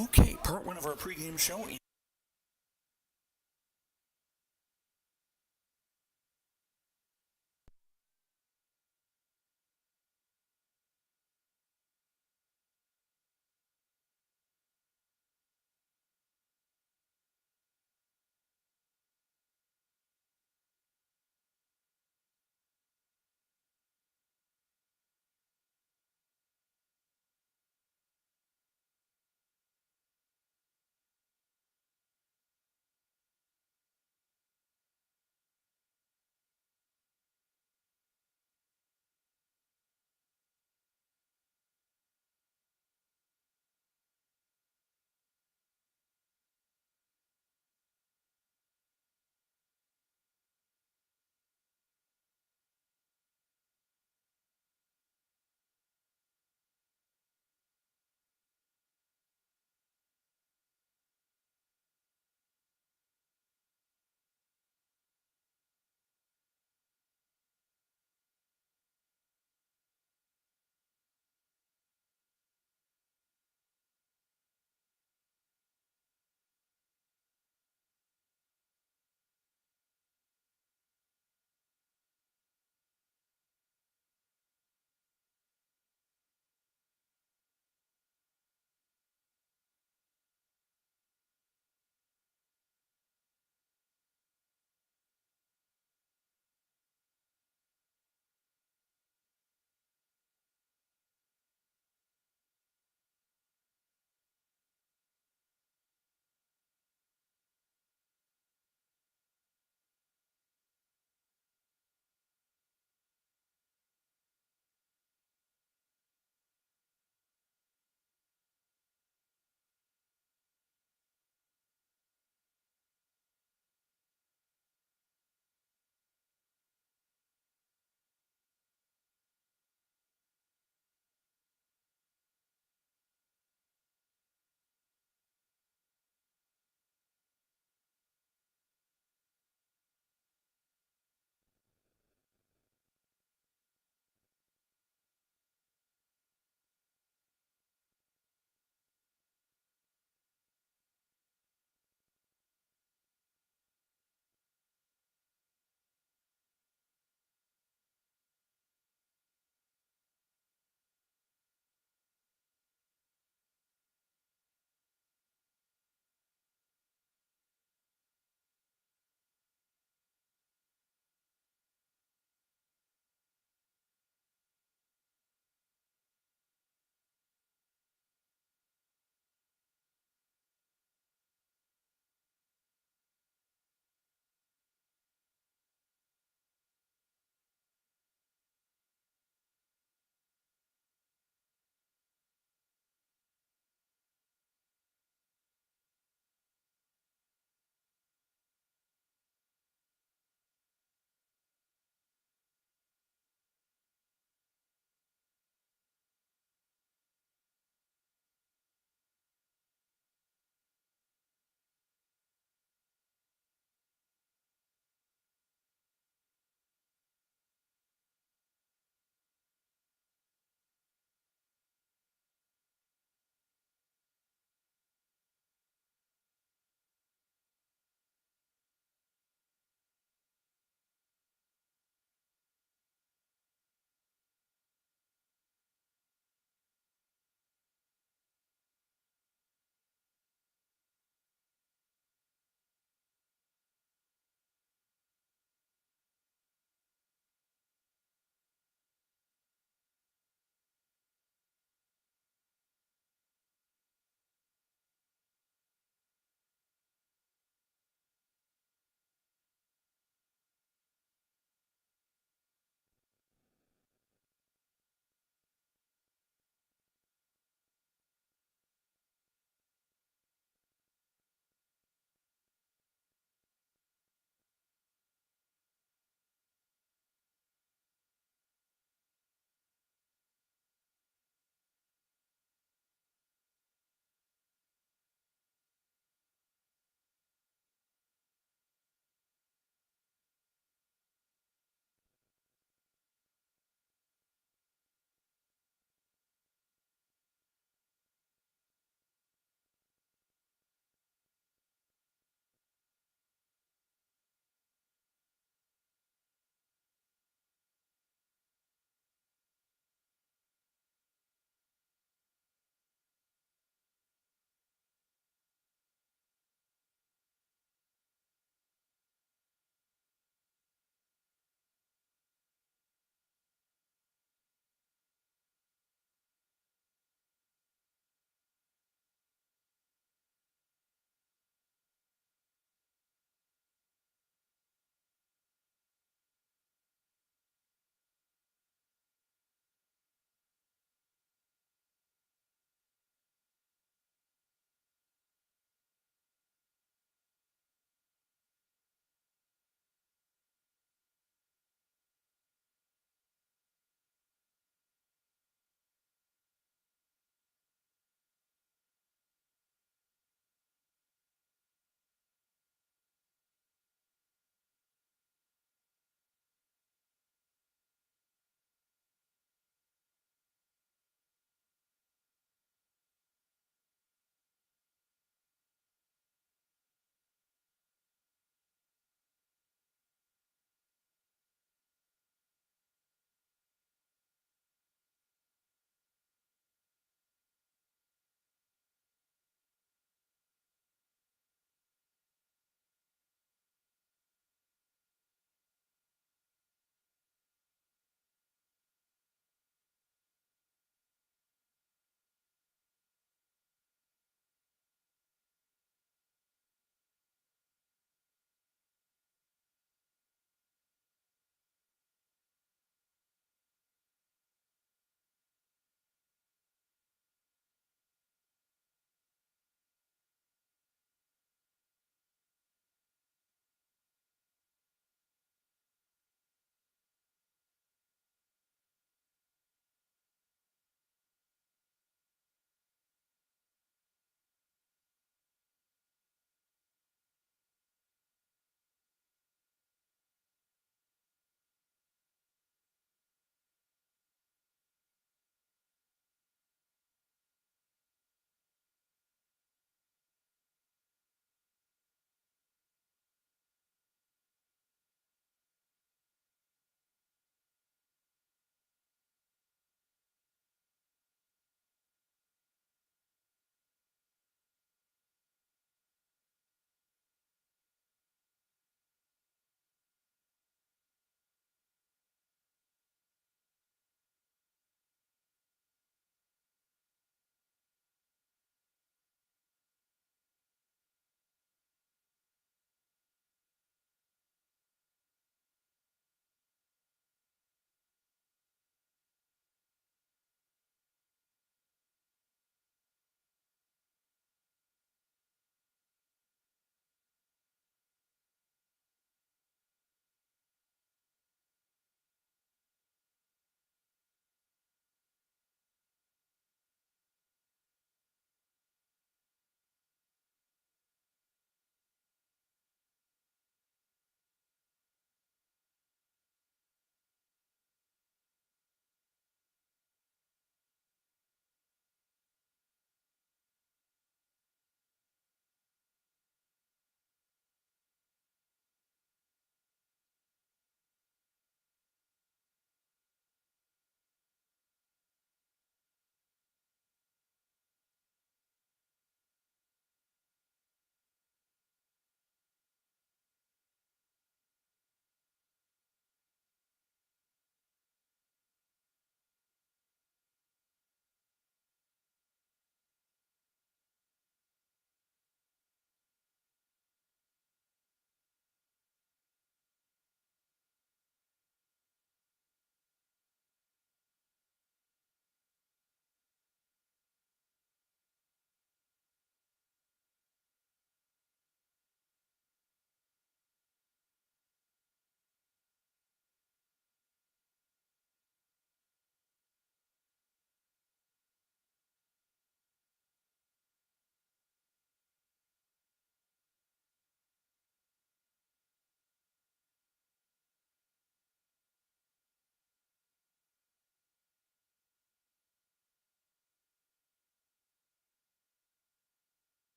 Okay, part one of our pregame show.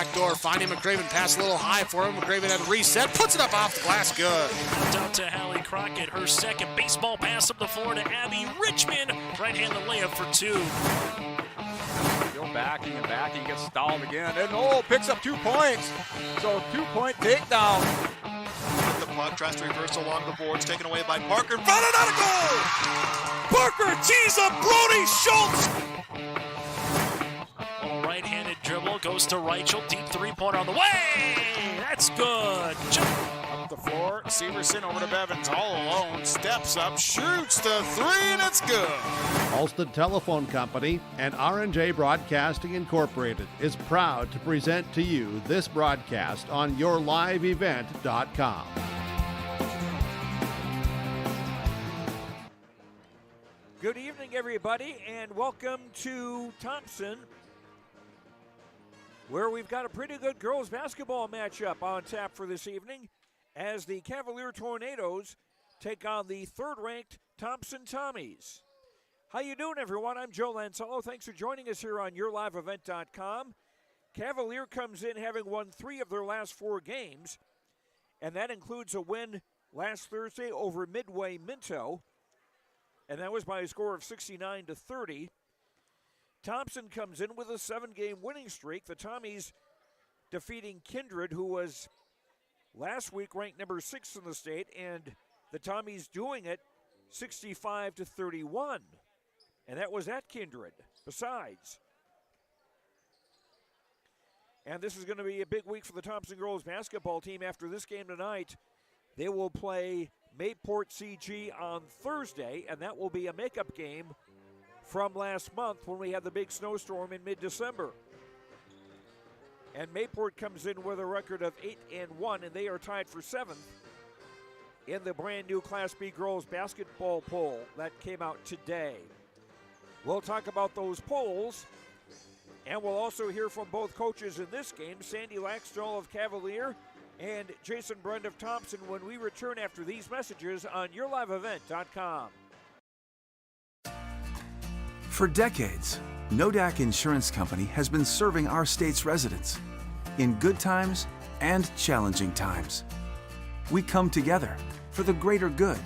backdoor, finding McCraven, pass a little high for him. McCraven had a reset, puts it up off the glass, good. Out to Hallie Crockett, her second baseball pass up the floor to Abby Richmond. Right-handed layup for 2. Go backing and backing, gets stalled again, and picks up 2 points. So 2-point takedown. With the puck, tries to reverse along the boards, taken away by Parker, in front and out of goal! Parker tees up Brody Schultz! Right-handed dribble, goes to Reichel, deep three-pointer on the way! That's good! Up the floor, Severson over to Bevins, all alone, steps up, shoots the 3, and it's good! Ulster Telephone Company and R&J Broadcasting Incorporated is proud to present to you this broadcast on yourliveevent.com. Good evening, everybody, and welcome to Thompson, where we've got a pretty good girls basketball matchup on tap for this evening as the Cavalier Tornadoes take on the third-ranked Thompson Tommies. How you doing, everyone? I'm Joe Lancello. Thanks for joining us here on yourliveevent.com. Cavalier comes in having won 3 of their last 4 games, and that includes a win last Thursday over Midway Minto, and that was by a score of 69-30. Thompson comes in with a 7-game winning streak. The Tommies defeating Kindred, who was last week ranked number 6 in the state, and the Tommies doing it 65-31. And that was at Kindred, besides. And this is going to be a big week for the Thompson girls basketball team. After this game tonight, they will play Mayport CG on Thursday, and that will be a makeup game from last month when we had the big snowstorm in mid-December. And Mayport comes in with a record of 8-1, and they are tied for 7th in the brand new Class B girls basketball poll that came out today. We'll talk about those polls, and we'll also hear from both coaches in this game, Sandy Laxdal of Cavalier and Jason Brend of Thompson, when we return after these messages on yourliveevent.com. For decades, Nodak Insurance Company has been serving our state's residents in good times and challenging times. We come together for the greater good,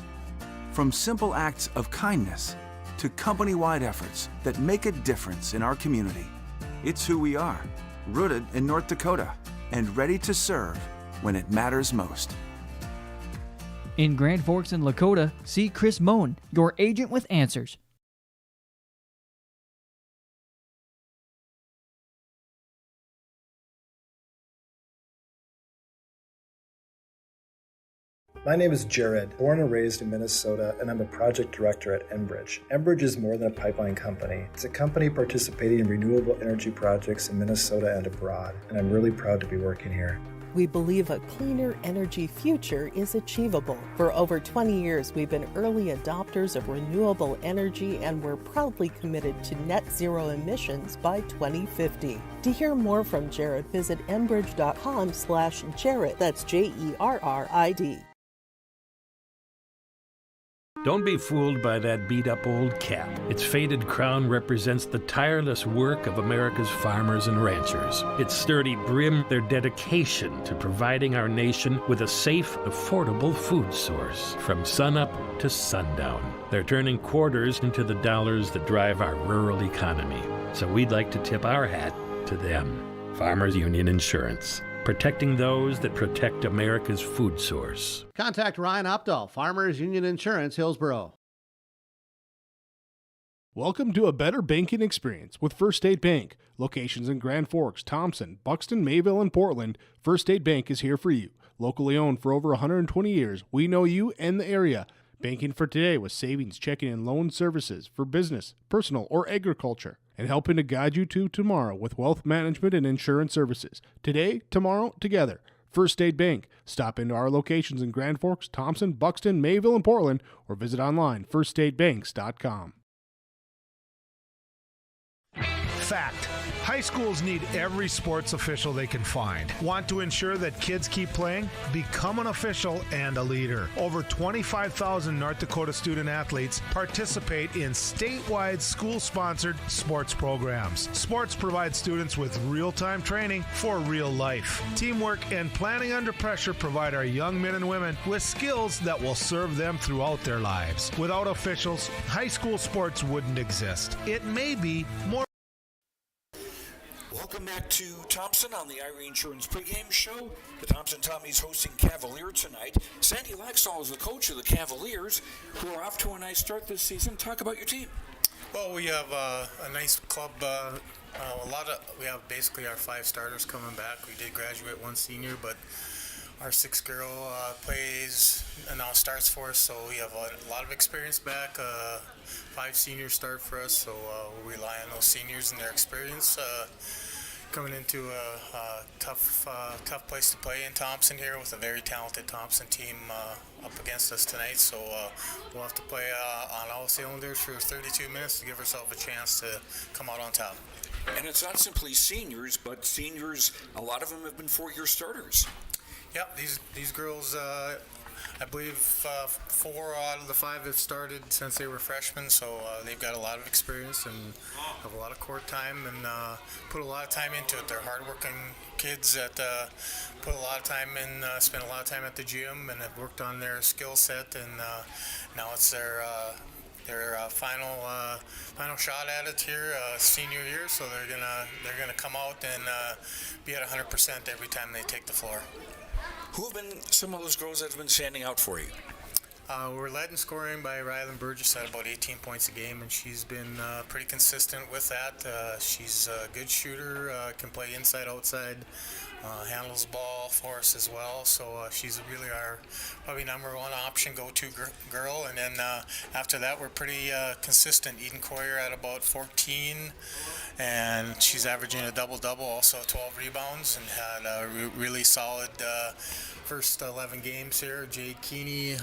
from simple acts of kindness to company-wide efforts that make a difference in our community. It's who we are, rooted in North Dakota and ready to serve when it matters most. In Grand Forks and Lakota, see Chris Moen, your agent with answers. My name is Jared, born and raised in Minnesota, and I'm a project director at Enbridge. Enbridge is more than a pipeline company. It's a company participating in renewable energy projects in Minnesota and abroad, and I'm really proud to be working here. We believe a cleaner energy future is achievable. For over 20 years, we've been early adopters of renewable energy, and we're proudly committed to net zero emissions by 2050. To hear more from Jared, visit enbridge.com/Jared. That's JERRID. Don't be fooled by that beat-up old cap. Its faded crown represents the tireless work of America's farmers and ranchers. Its sturdy brim, their dedication to providing our nation with a safe, affordable food source from sunup to sundown. They're turning quarters into the dollars that drive our rural economy. So we'd like to tip our hat to them. Farmers Union Insurance. Protecting those that protect America's food source. Contact Ryan Opdahl, Farmers Union Insurance, Hillsboro. Welcome to a better banking experience with First State Bank. Locations in Grand Forks, Thompson, Buxton, Mayville, and Portland, First State Bank is here for you. Locally owned for over 120 years, we know you and the area. Banking for today with savings, checking, and loan services for business, personal, or agriculture. And helping to guide you to tomorrow with wealth management and insurance services. Today, tomorrow, together. First State Bank. Stop into our locations in Grand Forks, Thompson, Buxton, Mayville, and Portland, or visit online, firststatebanks.com. Fact. High schools need every sports official they can find. Want to ensure that kids keep playing? Become an official and a leader. Over 25,000 North Dakota student athletes participate in statewide school-sponsored sports programs. Sports provide students with real-time training for real life. Teamwork and planning under pressure provide our young men and women with skills that will serve them throughout their lives. Without officials, high school sports wouldn't exist. It may be more. Welcome back to Thompson on the Irie Insurance Pregame Show. The Thompson Tommies hosting Cavalier tonight. Sandy Laxall is the coach of the Cavaliers, who are off to a nice start this season. Talk about your team. Well, we have a nice club. We have basically our 5 starters coming back. We did graduate 1 senior, but our 6th girl plays and now starts for us, so we have a lot of experience back. 5 seniors start for us, so we'll rely on those seniors and their experience. Coming into a tough place to play in Thompson here with a very talented Thompson team up against us tonight, so we'll have to play on all cylinders for 32 minutes to give ourselves a chance to come out on top. And it's not simply seniors, but seniors, a lot of them have been 4-year starters. Yeah, these girls, I believe 4 out of the 5 have started since they were freshmen, so they've got a lot of experience and have a lot of court time and put a lot of time into it. They're hardworking kids that put a lot of time in, spend a lot of time at the gym and have worked on their skill set, and now it's their final shot at it here, senior year. So they're gonna come out and be at 100% every time they take the floor. Who have been some of those girls that have been standing out for you? We're led in scoring by Rylan Burgess at about 18 points a game, and she's been pretty consistent with that. She's a good shooter, can play inside, outside, handles the ball for us as well. So she's really our probably number 1 option, go-to girl. And then after that, we're pretty consistent. Eden Coyer at about 14, and she's averaging a double-double, also 12 rebounds, and had a really solid first 11 games here. Jade Keeney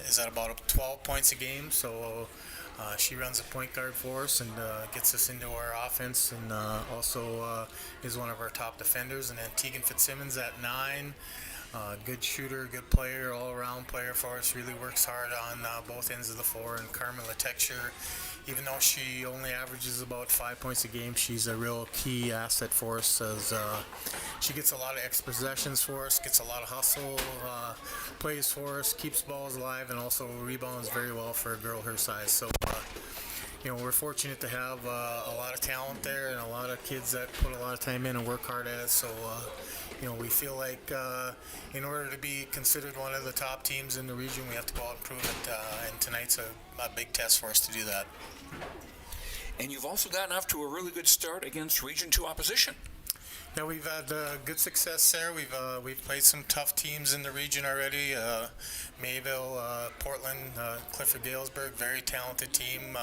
is at about 12 points a game, so she runs a point guard for us and gets us into our offense, and also is one of our top defenders. And then Tegan Fitzsimmons at 9. Good shooter, good player, all-around player for us, really works hard on both ends of the floor. And Carmen Letexture, even though she only averages about 5 points a game, she's a real key asset for us, as she gets a lot of extra possessions for us, gets a lot of hustle, plays for us, keeps balls alive, and also rebounds very well for a girl her size. So we're fortunate to have a lot of talent there and a lot of kids that put a lot of time in and work hard at it. So we feel like in order to be considered one of the top teams in the region, we have to go out and prove it, and tonight's a big test for us to do that. And you've also gotten off to a really good start against Region 2 opposition. Yeah, we've had good success there. We've played some tough teams in the region already. Mayville, Portland, Clifford Galesburg, very talented team.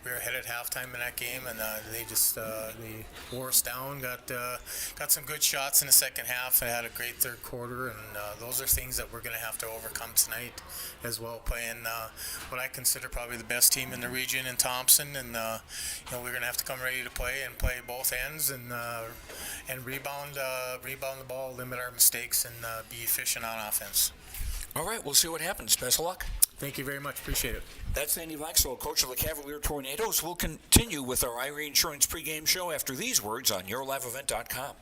We were ahead at halftime in that game, and they wore us down. Got some good shots in the second half, and had a great third quarter. And those are things that we're going to have to overcome tonight as well. Playing what I consider probably the best team in the region in Thompson, and we're going to have to come ready to play both ends and rebound the ball, limit our mistakes, and be efficient on offense. All right, we'll see what happens. Best of luck. Thank you very much. Appreciate it. That's Sandy Laxall, coach of the Cavalier Tornadoes. We'll continue with our Irie Insurance pregame show after these words on YourLiveEvent.com.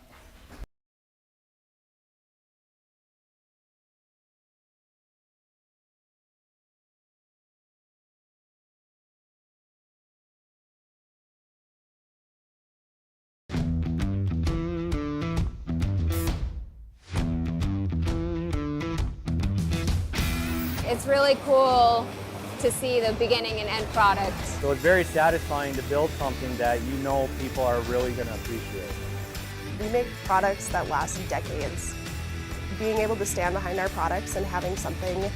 It's really cool to see the beginning and end product. So it's very satisfying to build something that you know people are really going to appreciate. We make products that last decades. Being able to stand behind our products and having something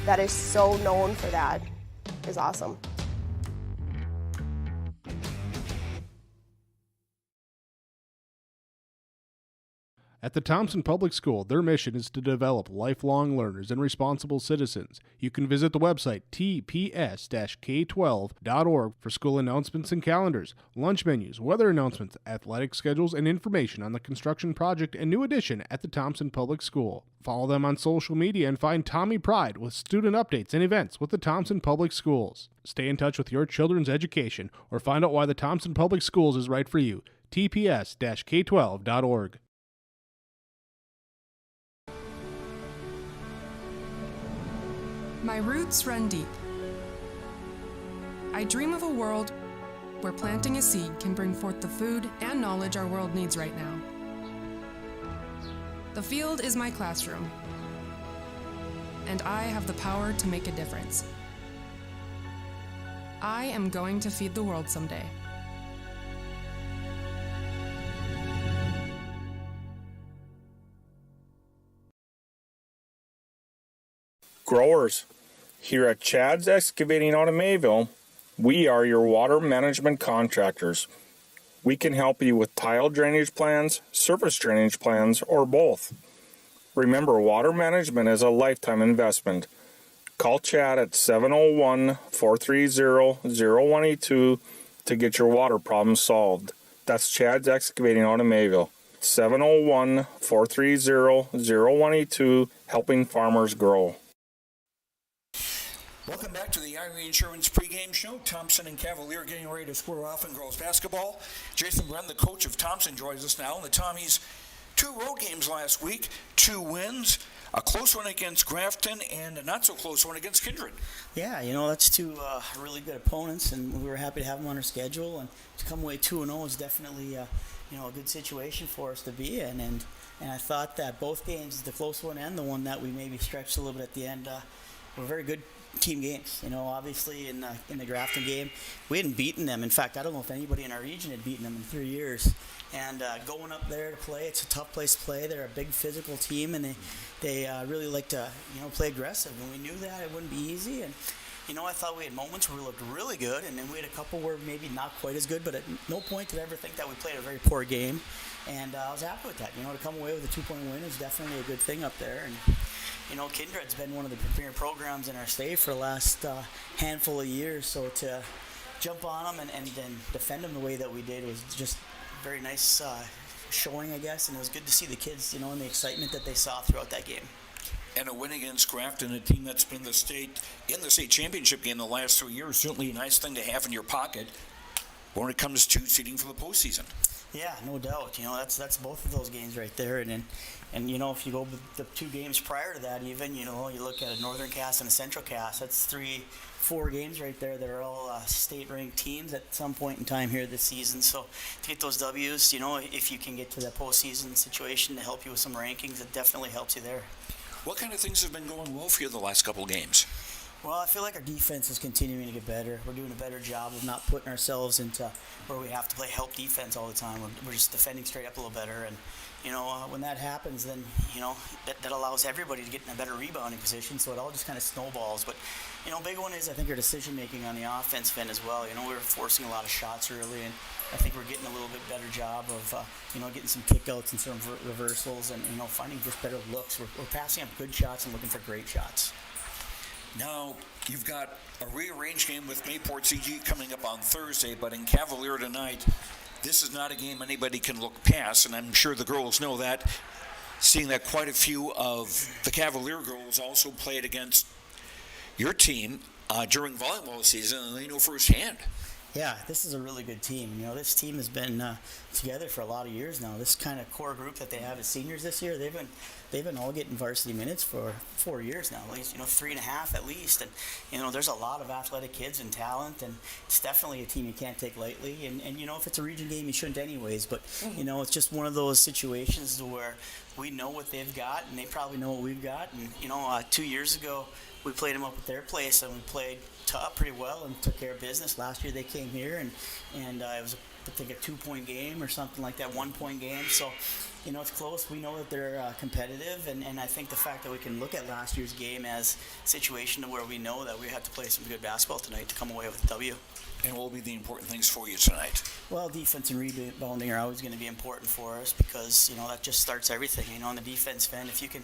that is so known for that is awesome. At the Thompson Public School, their mission is to develop lifelong learners and responsible citizens. You can visit the website tps-k12.org for school announcements and calendars, lunch menus, weather announcements, athletic schedules, and information on the construction project and new addition at the Thompson Public School. Follow them on social media and find Tommy Pride with student updates and events with the Thompson Public Schools. Stay in touch with your children's education or find out why the Thompson Public Schools is right for you. tps-k12.org. My roots run deep. I dream of a world where planting a seed can bring forth the food and knowledge our world needs right now. The field is my classroom, and I have the power to make a difference. I am going to feed the world someday. Growers, here at Chad's Excavating out of Mayville, we are your water management contractors. We can help you with tile drainage plans, surface drainage plans, or both. Remember, water management is a lifetime investment. Call Chad at 701-430-0182 to get your water problems solved. That's Chad's Excavating out of Mayville. 701-430-0182, helping farmers grow. Welcome back to the Irie Insurance pregame show. Thompson and Cavalier getting ready to square off in girls basketball. Jason Brennan, the coach of Thompson, joins us now. And the Tommies, 2 road games last week, 2 wins, a close one against Grafton and a not-so-close one against Kindred. Yeah, that's 2 really good opponents, and we were happy to have them on our schedule. And to come away 2-0 is definitely a good situation for us to be in. And I thought that both games, the close one and the one that we maybe stretched a little bit at the end, were very good team games. Obviously in the Grafton game, we hadn't beaten them. In fact, I don't know if anybody in our region had beaten them in 3 years. And going up there to play, it's a tough place to play. They're a big physical team, and they really like to play aggressive. And we knew that it wouldn't be easy. And I thought we had moments where we looked really good, and then we had a couple where maybe not quite as good. But at no point did I ever think that we played a very poor game. And I was happy with that. To come away with a 2-point win is definitely a good thing up there. And Kindred's been one of the premier programs in our state for the last handful of years, so to jump on them and then defend them the way that we did was just very nice showing, I guess, and it was good to see the kids, and the excitement that they saw throughout that game. And a win against Grafton, a team that's been in the state championship game the last 3 years, certainly a nice thing to have in your pocket when it comes to seeding for the postseason. Yeah, no doubt. That's both of those games right there, and if you go the 2 games prior to that, even you look at a Northern Cass and a Central Cass. That's 3-4 games right there that are all state-ranked teams at some point in time here this season. So to get those W's, if you can get to that postseason situation to help you with some rankings, it definitely helps you there. What kind of things have been going well for you the last couple of games? Well, I feel like our defense is continuing to get better. We're doing a better job of not putting ourselves into where we have to play help defense all the time. We're just defending straight up a little better. And, when that happens, then, that allows everybody to get in a better rebounding position. So it all just kind of snowballs. But, big one is I think our decision-making on the offensive end as well. We were forcing a lot of shots early, and I think we're getting a little bit better job of, getting some kickouts and some reversals and, finding just better looks. We're passing up good shots and looking for great shots. Now, you've got a rearranged game with Mayport CG coming up on Thursday, but in Cavalier tonight, this is not a game anybody can look past, and I'm sure the girls know that, seeing that quite a few of the Cavalier girls also played against your team during volleyball season, and they know firsthand. Yeah, this is a really good team. This team has been together for a lot of years now. This kind of core group that they have as seniors this year, they've been all getting varsity minutes for 4 years now, at least 3.5 at least. And there's a lot of athletic kids and talent, and it's definitely a team you can't take lightly. And if it's a region game, you shouldn't anyways. But it's just one of those situations where we know what they've got, and they probably know what we've got. And 2 years ago, we played them up at their place, and we played pretty well and took care of business. Last year they came here, and it was I think a 2-point game or something like that, 1-point game. So it's close. We know that they're competitive, and I think the fact that we can look at last year's game as a situation to where we know that we have to play some good basketball tonight to come away with a W. And what will be the important things for you tonight? Well, defense and rebounding are always going to be important for us because, that just starts everything. On the defense end, if you can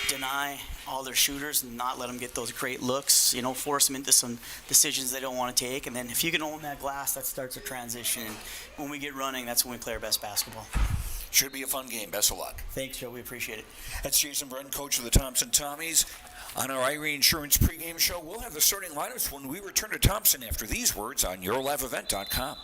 deny all their shooters and not let them get those great looks, force them into some decisions they don't want to take. And then if you can own that glass, that starts a transition. And when we get running, that's when we play our best basketball. Should be a fun game. Best of luck. Thanks, Joe. We appreciate it. That's Jason Brennan, coach of the Thompson Tommies. On our Irie Insurance pregame show, we'll have the starting lineups when we return to Thompson after these words on YourLiveEvent.com.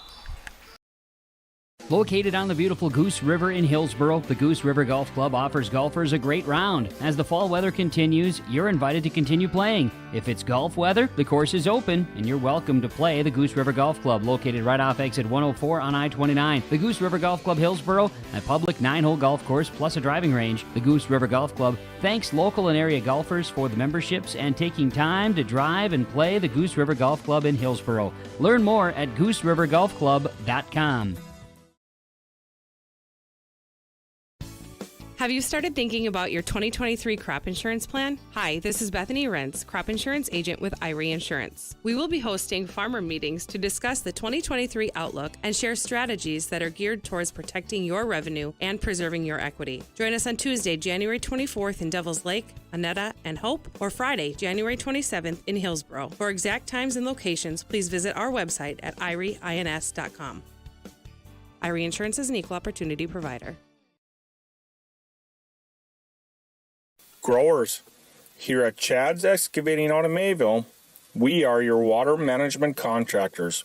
Located on the beautiful Goose River in Hillsboro, the Goose River Golf Club offers golfers a great round. As the fall weather continues, you're invited to continue playing. If it's golf weather, the course is open, and you're welcome to play the Goose River Golf Club, located right off exit 104 on I-29. The Goose River Golf Club Hillsboro, a public 9-hole golf course plus a driving range. The Goose River Golf Club thanks local and area golfers for the memberships and taking time to drive and play the Goose River Golf Club in Hillsboro. Learn more at GooseRiverGolfClub.com. Have you started thinking about your 2023 crop insurance plan? Hi, this is Bethany Rentz, crop insurance agent with Irie Insurance. We will be hosting farmer meetings to discuss the 2023 outlook and share strategies that are geared towards protecting your revenue and preserving your equity. Join us on Tuesday, January 24th in Devils Lake, Annetta, and Hope, or Friday, January 27th in Hillsboro. For exact times and locations, please visit our website at irieins.com. Irie Insurance is an equal opportunity provider. Growers, here at Chad's Excavating out of Mayville, we are your water management contractors.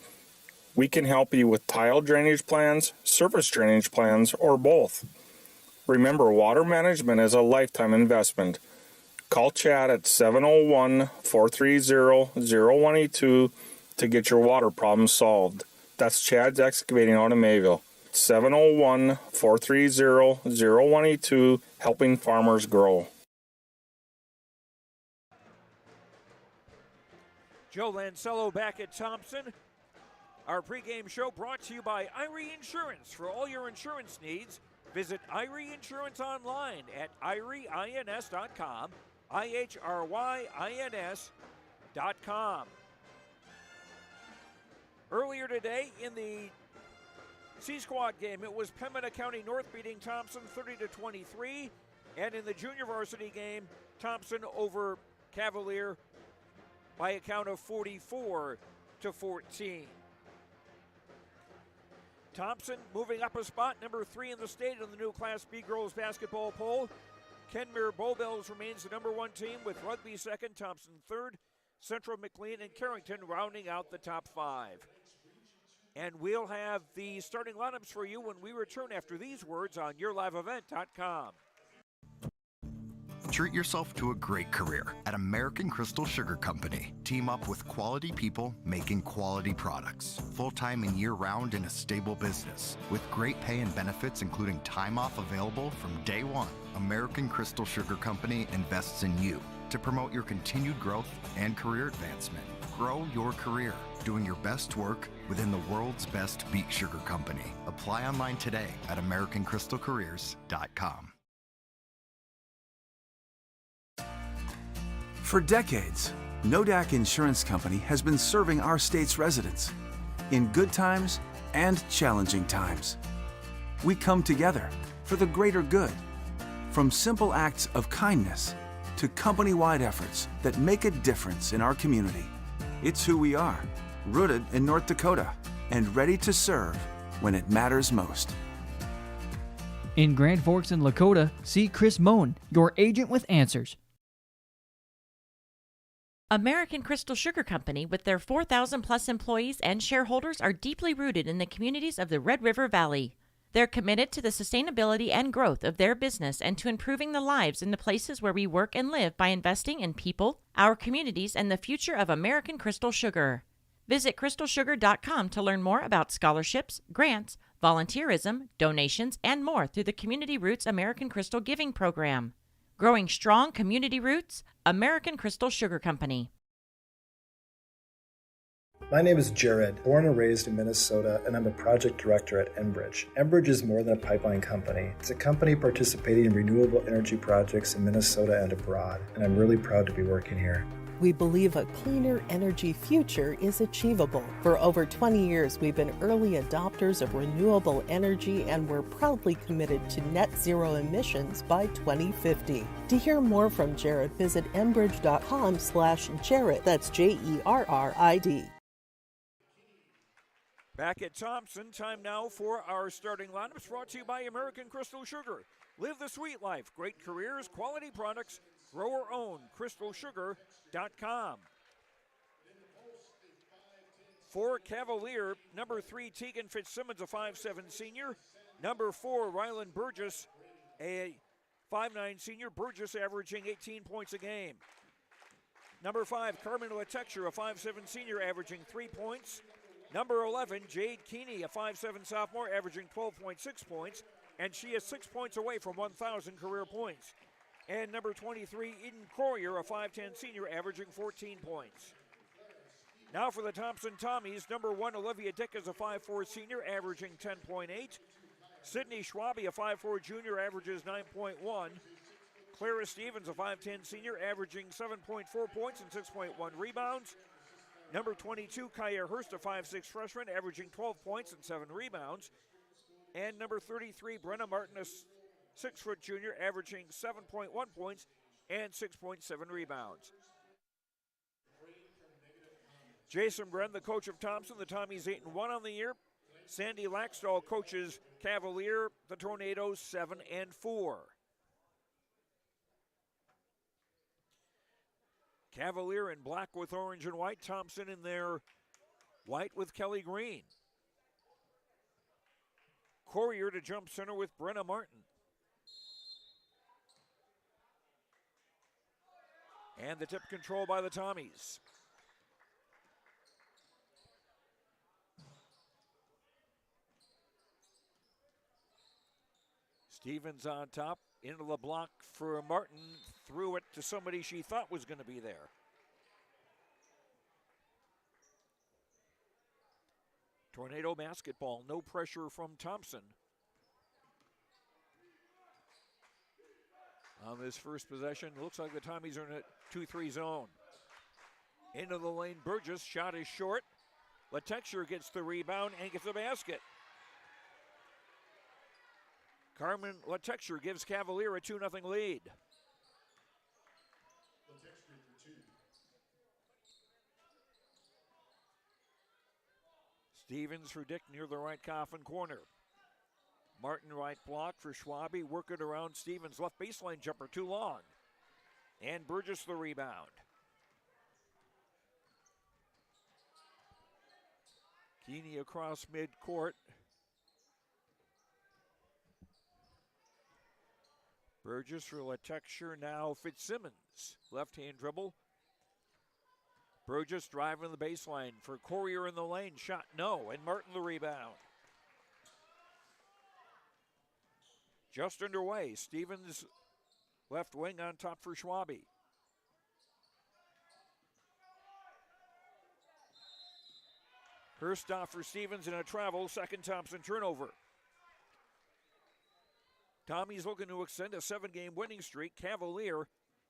We can help you with tile drainage plans, surface drainage plans, or both. Remember, water management is a lifetime investment. Call Chad at 701-430-0182 to get your water problems solved. That's Chad's Excavating out of Mayville. 701-430-0182, helping farmers grow. Joe Lancello back at Thompson. Our pregame show brought to you by Irie Insurance. For all your insurance needs, visit Irie Insurance online at irieins.com, IHRYINS.com. Earlier today in the C-Squad game, it was Pembina County North beating Thompson 30-23, and in the junior varsity game, Thompson over Cavalier by a count of 44-14. Thompson moving up a spot, number 3 in the state in the new Class B girls basketball poll. Kenmure Bowbells remains the number 1 team with Rugby second, Thompson third, Central McLean and Carrington rounding out the top 5. And we'll have the starting lineups for you when we return after these words on YourLiveEvent.com. Treat yourself to a great career at American Crystal Sugar Company. Team up with quality people making quality products. Full-time and year-round in a stable business. With great pay and benefits including time off available from day one. American Crystal Sugar Company invests in you to promote your continued growth and career advancement. Grow your career doing your best work within the world's best beet sugar company. Apply online today at AmericanCrystalCareers.com. For decades, Nodak Insurance Company has been serving our state's residents in good times and challenging times. We come together for the greater good, from simple acts of kindness to company-wide efforts that make a difference in our community. It's who we are, rooted in North Dakota and ready to serve when it matters most. In Grand Forks and Lakota, see Chris Moen, your agent with answers. American Crystal Sugar Company, with their 4,000-plus employees and shareholders, are deeply rooted in the communities of the Red River Valley. They're committed to the sustainability and growth of their business and to improving the lives in the places where we work and live by investing in people, our communities, and the future of American Crystal Sugar. Visit crystalsugar.com to learn more about scholarships, grants, volunteerism, donations, and more through the Community Roots American Crystal Giving Program. Growing strong community roots, American Crystal Sugar Company. My name is Jared, born and raised in Minnesota, and I'm a project director at Enbridge. Enbridge is more than a pipeline company. It's a company participating in renewable energy projects in Minnesota and abroad, and I'm really proud to be working here. We believe a cleaner energy future is achievable. For over 20 years, we've been early adopters of renewable energy, and we're proudly committed to net zero emissions by 2050. To hear more from Jared, visit enbridge.com/Jared. That's JERRID. Back at Thompson, time now for our starting lineups, brought to you by American Crystal Sugar. Live the sweet life, great careers, quality products, grower-owned, crystalsugar.com. For Cavalier, number 3, Tegan Fitzsimmons, a 5'7" senior. Number 4, Rylan Burgess, a 5'9" senior. Burgess averaging 18 points a game. Number 5, Carmen Latexure, a 5'7" senior, averaging 3 points. Number 11, Jade Keeney, a 5'7" sophomore, averaging 12.6 points, and she is 6 points away from 1,000 career points. And number 23, Eden Courier, a 5'10" senior, averaging 14 points. Now for the Thompson Tommies, number 1, Olivia Dick is a 5'4" senior, averaging 10.8. Sydney Schwabe, a 5'4" junior, averages 9.1. Clara Stevens, a 5'10" senior, averaging 7.4 points and 6.1 rebounds. Number 22, Kaya Hurst, a 5'6" freshman, averaging 12 points and 7 rebounds. And number 33, Brenna Martin, a 6' junior, averaging 7.1 points and 6.7 rebounds. Jason Bren, the coach of Thompson, the Tommies 8-1 on the year. Sandy Laxdal coaches Cavalier, the Tornadoes 7-4. Cavalier in black with orange and white. Thompson in their white with Kelly Green. Courier to jump center with Brenna Martin. And the tip control by the Tommies. Stevens on top, into the block for Martin, threw it to somebody she thought was going to be there. Tornado basketball, no pressure from Thompson. On this first possession, looks like the Tommies are in a 2-3 zone. Into the lane, Burgess, shot is short. Latexure gets the rebound and gets the basket. Carmen Latexure gives Cavalier a 2-0 lead. Stevens for Dick near the right coffin corner. Martin right block for Schwabe, work it around Stevens. Left baseline jumper too long. And Burgess the rebound. Keeney across midcourt. Burgess for Latexure, now Fitzsimmons. Left-hand dribble. Burgess driving the baseline for Courier in the lane. Shot no, and Martin the rebound. Just underway. Stevens left wing on top for Schwabe. Hurst off for Stevens in a travel. Second Thompson turnover. Tommy's looking to extend a 7-game winning streak. Cavalier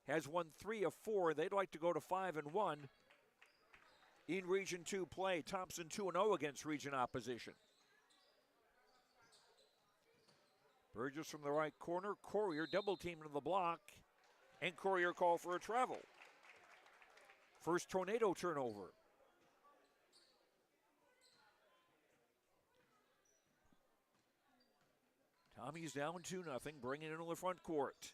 has won 3 of 4. They'd like to go to 5-1 in Region 2 play. Thompson 2-0 against region opposition. Burgess from the right corner. Courier double teamed in the block. And Courier called for a travel. First Tornado turnover. Tommy's down 2-0, bringing it into the front court.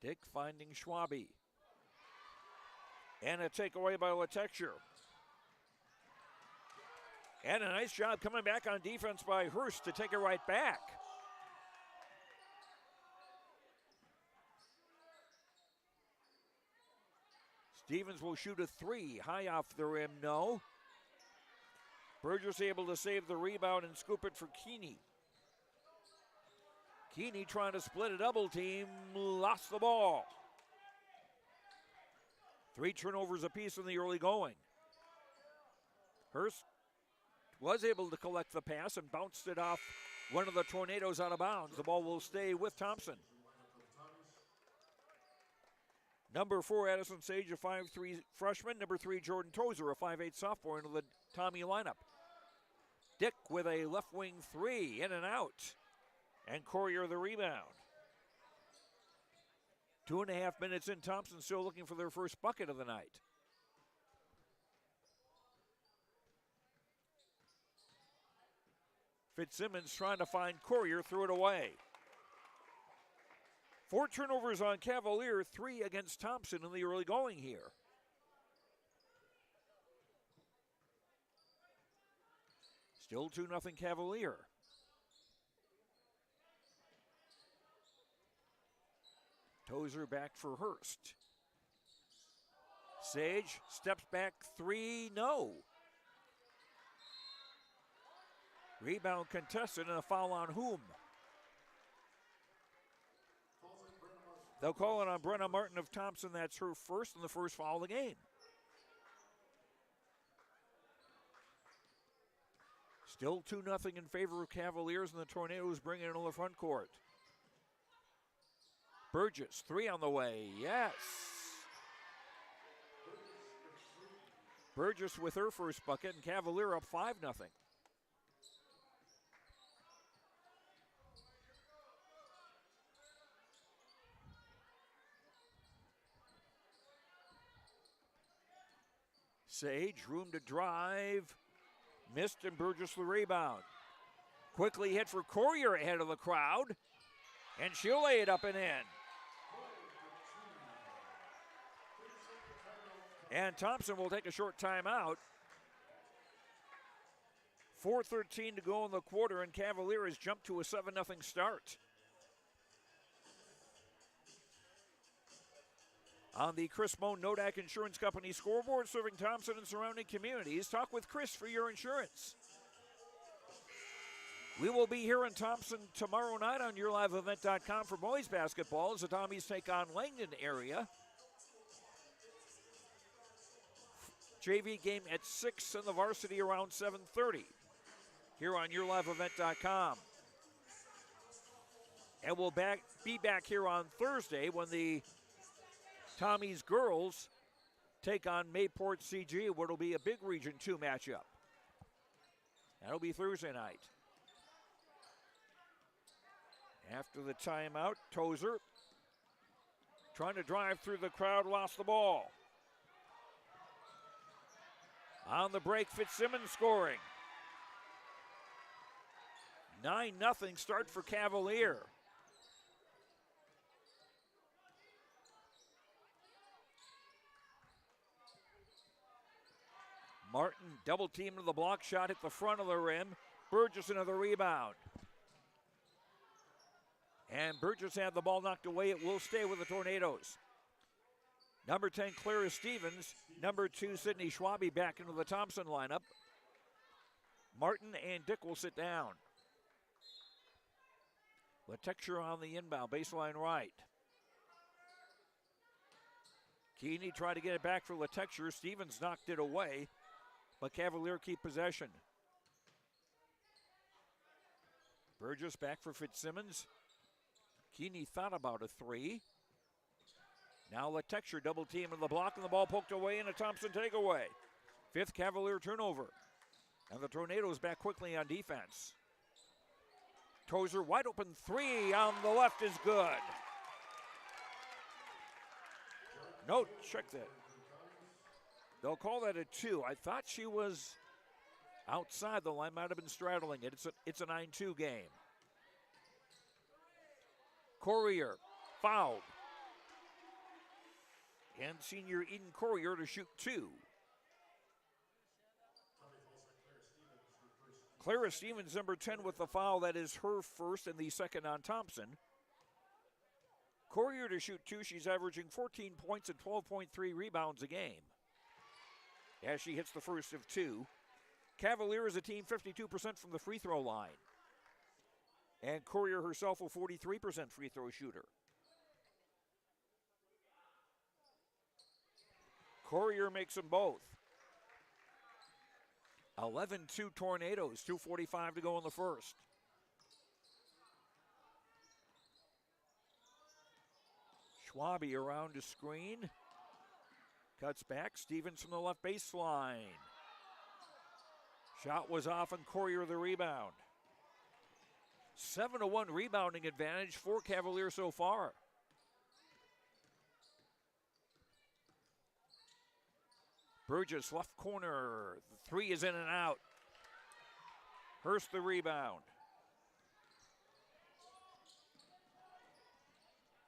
Dick finding Schwabe. And a takeaway by Latexure. And a nice job coming back on defense by Hurst to take it right back. Stevens will shoot a 3, high off the rim, no. Burgess able to save the rebound and scoop it for Keeney. Keeney trying to split a double team, lost the ball. 3 turnovers apiece in the early going. Hurst was able to collect the pass and bounced it off one of the Tornadoes out of bounds. The ball will stay with Thompson. Number 4, Addison Sage, a 5'3" freshman. Number 3, Jordan Tozer, a 5'8" sophomore into the Tommy lineup. Dick with a left wing 3, in and out. And Courier the rebound. 2.5 minutes in, Thompson still looking for their first bucket of the night. Fitzsimmons trying to find Courier, threw it away. 4 turnovers on Cavalier, 3 against Thompson in the early going here. Still 2-0 Cavalier. Tozer back for Hurst. Sage steps back 3, no. Rebound contested and a foul on whom? They'll call it on Brenna Martin of Thompson. That's her first and the first foul of the game. Still 2-0 in favor of Cavaliers, and the Tornadoes bring it into the front court. Burgess, 3 on the way, yes. Burgess with her first bucket, and Cavalier up 5-0. Sage, room to drive. Missed, and Burgess the rebound. Quickly hit for Courier ahead of the crowd. And she'll lay it up and in. And Thompson will take a short timeout. 4:13 to go in the quarter, and Cavalier has jumped to a 7-0 start. On the Chris Moan Nodak Insurance Company scoreboard, serving Thompson and surrounding communities. Talk with Chris for your insurance. We will be here in Thompson tomorrow night on YourLiveEvent.com for boys basketball as the Tommies take on Langdon area. JV game at 6 and the varsity around 7:30 here on YourLiveEvent.com. And we'll be back here on Thursday when the Tommies girls take on Mayport CG, where it'll be a big Region 2 matchup. That'll be Thursday night. After the timeout, Tozer trying to drive through the crowd, lost the ball. On the break, Fitzsimmons scoring. 9-0 start for Cavalier. Martin double teamed to the block shot, hit the front of the rim. Burgess another rebound. And Burgess had the ball knocked away. It will stay with the Tornadoes. Number 10, Clara Stevens. Number 2, Sydney Schwabe back into the Thompson lineup. Martin and Dick will sit down. Letexture on the inbound, baseline right. Keeney tried to get it back for Letexture. Stevens knocked it away, but Cavalier keep possession. Burgess back for Fitzsimmons. Keeney thought about a 3. Now Letexture double team in the block, and the ball poked away and a Thompson takeaway. 5th Cavalier turnover. And the Tornadoes back quickly on defense. Tozer wide open 3 on the left is good. No, check that. They'll call that a 2. I thought she was outside the line, might have been straddling it. It's a 9-2 game. Courier fouled. And senior Eden Courier to shoot 2. Clara Stevens, number 10, with the foul. That is her first and the second on Thompson. Courier to shoot 2. She's averaging 14 points and 12.3 rebounds a game as she hits the first of 2. Cavalier is a team 52% from the free throw line. And Courier herself a 43% free throw shooter. Courier makes them both. 11-2 Tornadoes, 2:45 to go in the first. Schwabe around to screen. Cuts back. Stevens from the left baseline. Shot was off and Courier the rebound. 7-1 rebounding advantage for Cavalier so far. Burgess left corner. The three is in and out. Hurst the rebound.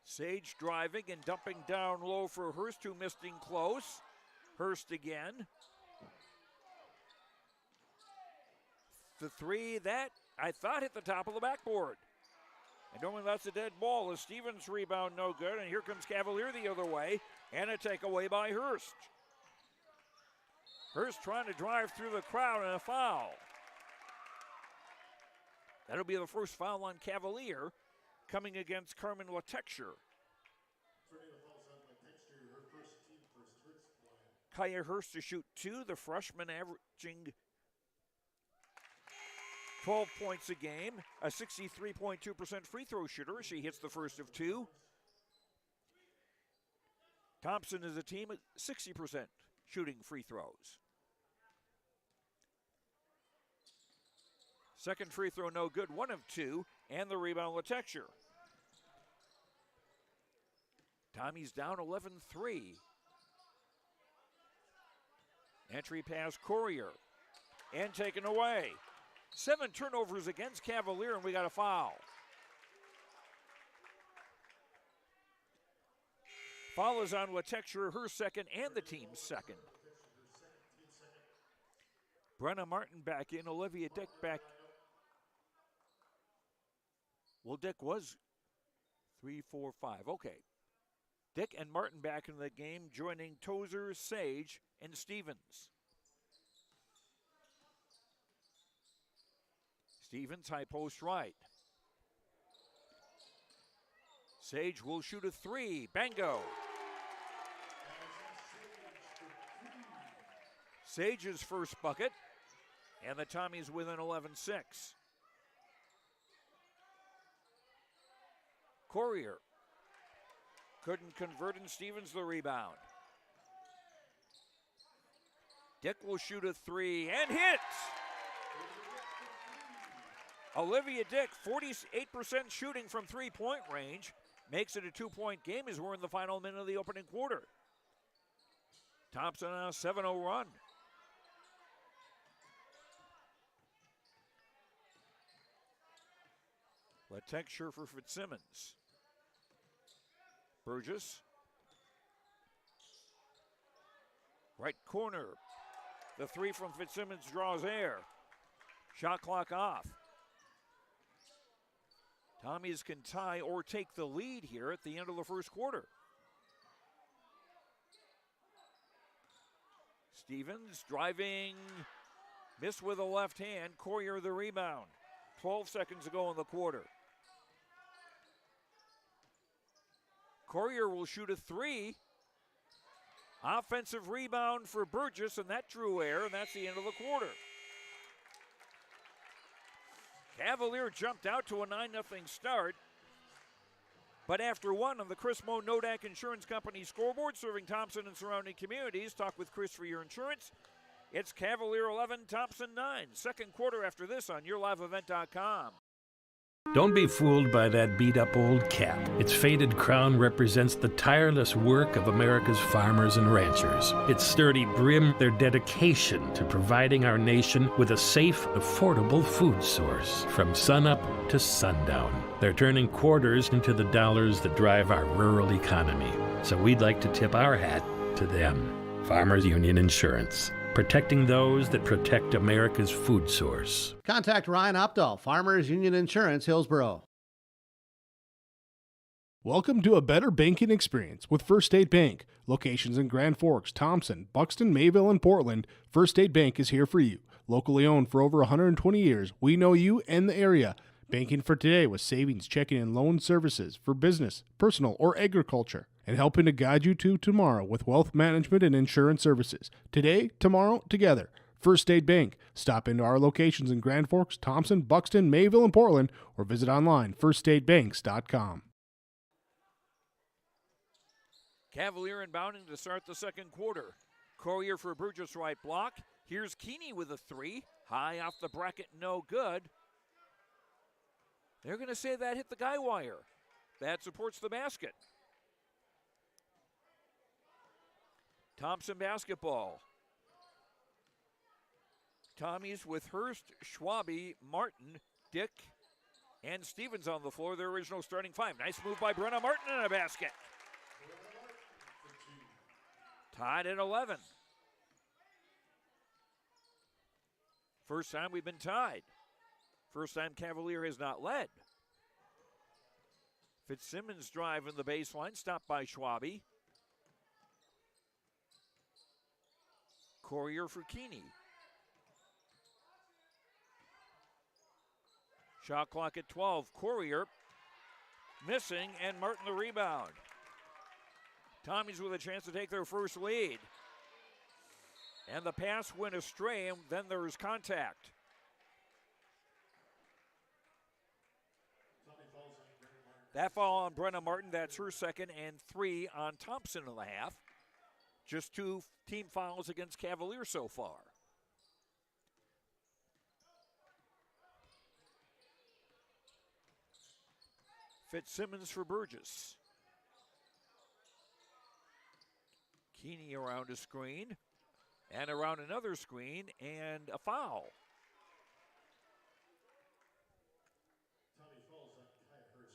Sage driving and dumping down low for Hurst, who missed in close. Hurst again. The three that I thought hit the top of the backboard. And normally that's a dead ball. As Stevens rebound no good, and here comes Cavalier the other way, and a takeaway by Hurst. Hurst trying to drive through the crowd and a foul. That'll be the first foul on Cavalier, coming against Carmen Latexture. Kaya Hurst to shoot two, the freshman averaging 12 points a game, a 63.2% free throw shooter. She hits the first of two. Thompson is a team at 60% shooting free throws. Second free throw no good, 1 of 2, and the rebound Latexture. Tommy's down 11-3. Entry pass Courier, and taken away. 7 turnovers against Cavalier, and we got a foul. Foul is on Latexture, her second and the team's second. Brenna Martin back in, Olivia Dick back. Well, Dick was 3, 4, 5. Okay. Dick and Martin back in the game, joining Tozer, Sage, and Stevens. Stevens, high post right. Sage will shoot a three. Bango. Sage's first bucket, and the Tommies within 11-6. Courier couldn't convert, and Stevens the rebound. Dick will shoot a three and hits. Olivia Dick, 48% shooting from three-point range, makes it a 2-point game as we're in the final minute of the opening quarter. Thompson on a 7-0 run. Latexture for Fitzsimmons. Burgess. Right corner. The three from Fitzsimmons draws air. Shot clock off. Tommies can tie or take the lead here at the end of the first quarter. Stevens driving, missed with a left hand. Courier the rebound. 12 seconds to go in the quarter. Courier will shoot a three. Offensive rebound for Burgess, and that drew air, and that's the end of the quarter. Cavalier jumped out to a 9-0 start, but after one on the Chris Moe Nodak Insurance Company scoreboard, serving Thompson and surrounding communities. Talk with Chris for your insurance. It's Cavalier 11, Thompson 9. Second quarter after this on YourLiveEvent.com. Don't be fooled by that beat-up old cap. Its faded crown represents the tireless work of America's farmers and ranchers. Its sturdy brim, their dedication to providing our nation with a safe, affordable food source from sunup to sundown. They're turning quarters into the dollars that drive our rural economy. So we'd like to tip our hat to them. Farmers Union Insurance. Protecting those that protect America's food source. Contact Ryan Opdahl, Farmers Union Insurance, Hillsboro. Welcome to a better banking experience with First State Bank. Locations in Grand Forks, Thompson, Buxton, Mayville, and Portland. First State Bank is here for you. Locally owned for over 120 years, we know you and the area. Banking for today with savings, checking, and loan services for business, personal, or agriculture. and helping to guide you to tomorrow with wealth management and insurance services. Today, tomorrow, together. First State Bank. Stop into our locations in Grand Forks, Thompson, Buxton, Mayville, and Portland, or visit online firststatebanks.com. Cavalier inbounding to start the second quarter. Courier for Burgess right block. Here's Keeney with a three. High off the bracket, no good. They're going to say that hit the guy wire. That supports the basket. Thompson basketball. Tommy's with Hurst, Schwabe, Martin, Dick, and Stevens on the floor, their original starting five. Nice move by Brenna Martin in a basket. Tied at 11. First time we've been tied. First time Cavalier has not led. Fitzsimmons drive in the baseline, stopped by Schwabe. Courier for Keeney. Shot clock at 12. Courier missing, and Martin the rebound. Tommy's with a chance to take their first lead. And the pass went astray, and then there was contact. That foul on Brenna Martin, that's her second, and 3 on Thompson in the half. Just 2 team fouls against Cavalier so far. Fitzsimmons for Burgess. Keeney around a screen, and around another screen, and a foul.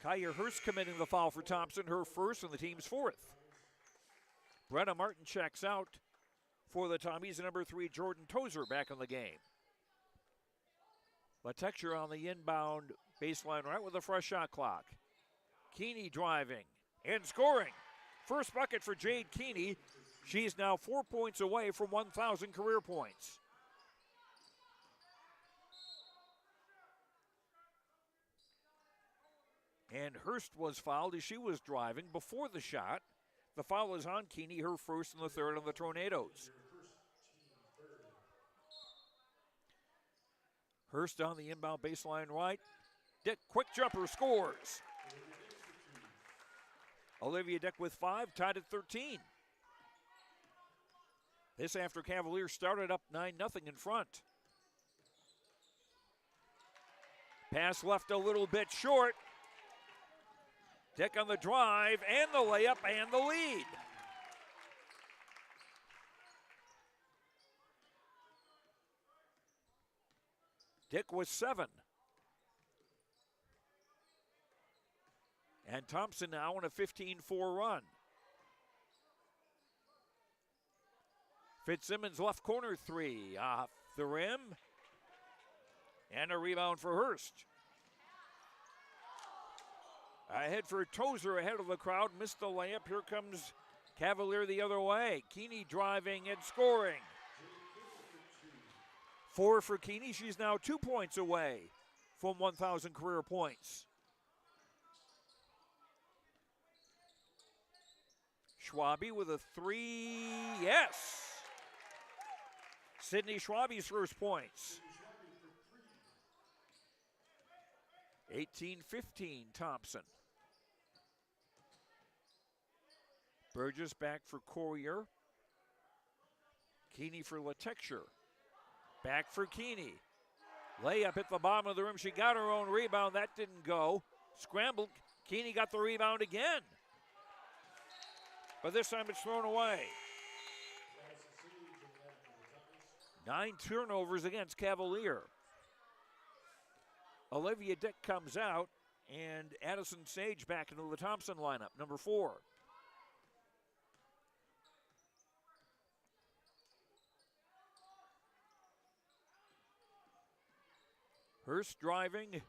Kaya Hurst committing the foul for Thompson, her first and the team's fourth. Brenna Martin checks out for the Tommies. Number 3, Jordan Tozer back in the game. Latexture on the inbound baseline right with a fresh shot clock. Keeney driving and scoring. First bucket for Jade Keeney. She's now 4 points away from 1,000 career points. And Hurst was fouled as she was driving before the shot. The foul is on Keeney, her first and the third on the Tornadoes. Hurst on the inbound baseline right. Dick, quick jumper, scores. Olivia Dick with 5, tied at 13. This after Cavaliers started up 9-0 in front. Pass left a little bit short. Dick on the drive and the layup and the lead. Dick was 7. And Thompson now on a 15-4 run. Fitzsimmons left corner 3 off the rim. And a rebound for Hurst. Ahead for Tozer, ahead of the crowd, missed the layup. Here comes Cavalier the other way. Keeney driving and scoring. 4 for Keeney. She's now 2 points away from 1,000 career points. Schwabe with a 3, yes. Sydney Schwabe's first points. 18-15 Thompson. Burgess back for Courier. Keeney for Latexture. Back for Keeney. Layup at the bottom of the rim. She got her own rebound. That didn't go. Scrambled. Keeney got the rebound again. But this time it's thrown away. 9 turnovers against Cavalier. Olivia Dick comes out, and Addison Sage back into the Thompson lineup, number 4. Hurst driving.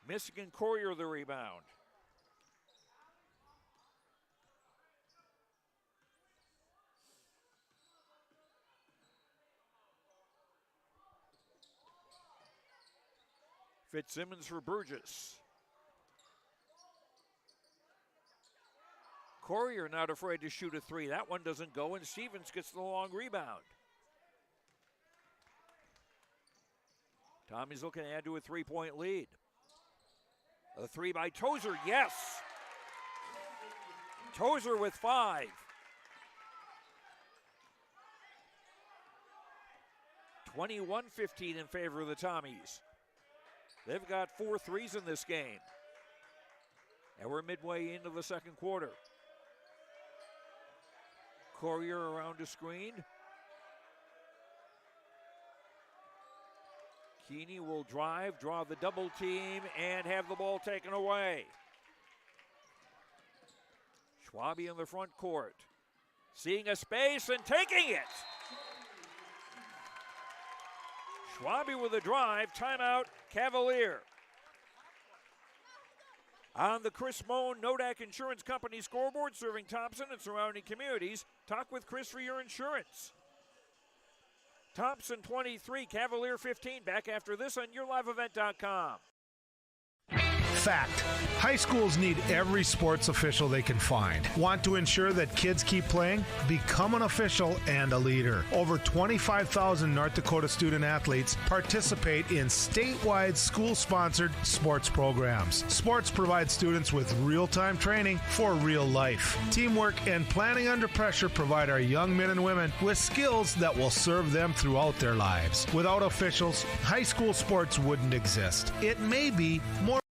Michigan Courier the rebound. Fitzsimmons for Burgess. Courier not afraid to shoot a three. That one doesn't go, and Stevens gets the long rebound. Tommy's looking to add to a 3-point lead. A three by Tozer, yes! Tozer with 5. 21-15 in favor of the Tommies. They've got 4 threes in this game. And we're midway into the second quarter. Courier around a screen. Keeney will drive, draw the double team, and have the ball taken away. Schwabe in the front court. Seeing a space and taking it. Schwabe with a drive, timeout, Cavalier. On the Chris Moan Nodak Insurance Company scoreboard, serving Thompson and surrounding communities. Talk with Chris for your insurance. Thompson 23, Cavalier 15. Back after this on YourLiveEvent.com. Fact. High schools need every sports official they can find. Want to ensure that kids keep playing? Become an official and a leader. Over 25,000 North Dakota student athletes participate in statewide school-sponsored sports programs. Sports provide students with real-time training for real life. Teamwork and planning under pressure provide our young men and women with skills that will serve them throughout their lives. Without officials, high school sports wouldn't exist. It may be more.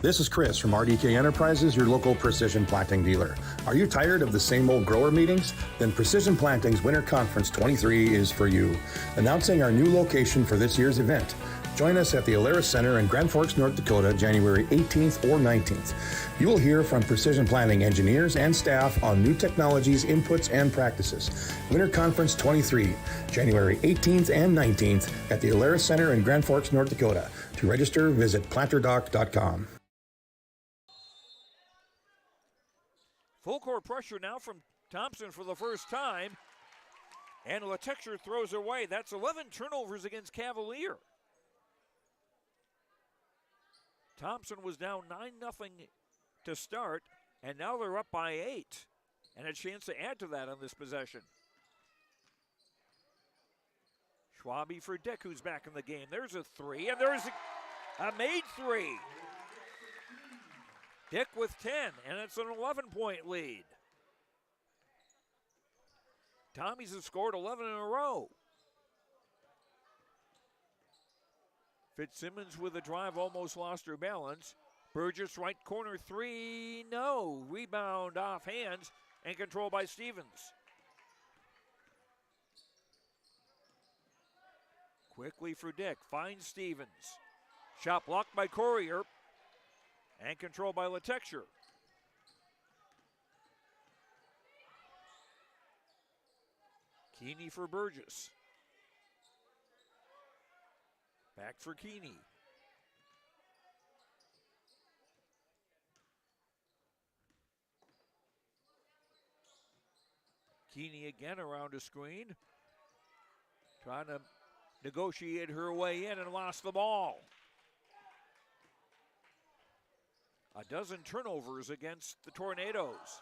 This is Chris from RDK Enterprises, your local precision planting dealer. Are you tired of the same old grower meetings? Then Precision Planting's Winter Conference 23 is for you. Announcing our new location for this year's event. Join us at the Alaris Center in Grand Forks, North Dakota, January 18th or 19th. You will hear from Precision Planting engineers and staff on new technologies, inputs, and practices. Winter Conference 23, January 18th and 19th at the Alaris Center in Grand Forks, North Dakota. To register, visit planterdoc.com. Full court pressure now from Thompson for the first time. And Letexer throws away. That's 11 turnovers against Cavalier. Thompson was down 9-0 to start, and now they're up by 8. And a chance to add to that on this possession. Schwabe for Dick, who's back in the game. There's a three, and there's a made three. Dick with 10, and it's an 11-point lead. Tommies have scored 11 in a row. Fitzsimmons with a drive, almost lost her balance. Burgess right corner three, no. Rebound off hands and controlled by Stevens. Quickly for Dick, finds Stevens. Shot blocked by Courier. And controlled by Letexer. Keeney for Burgess. Back for Keeney. Keeney again around a screen. Trying to negotiate her way in and lost the ball. A dozen turnovers against the Tornadoes.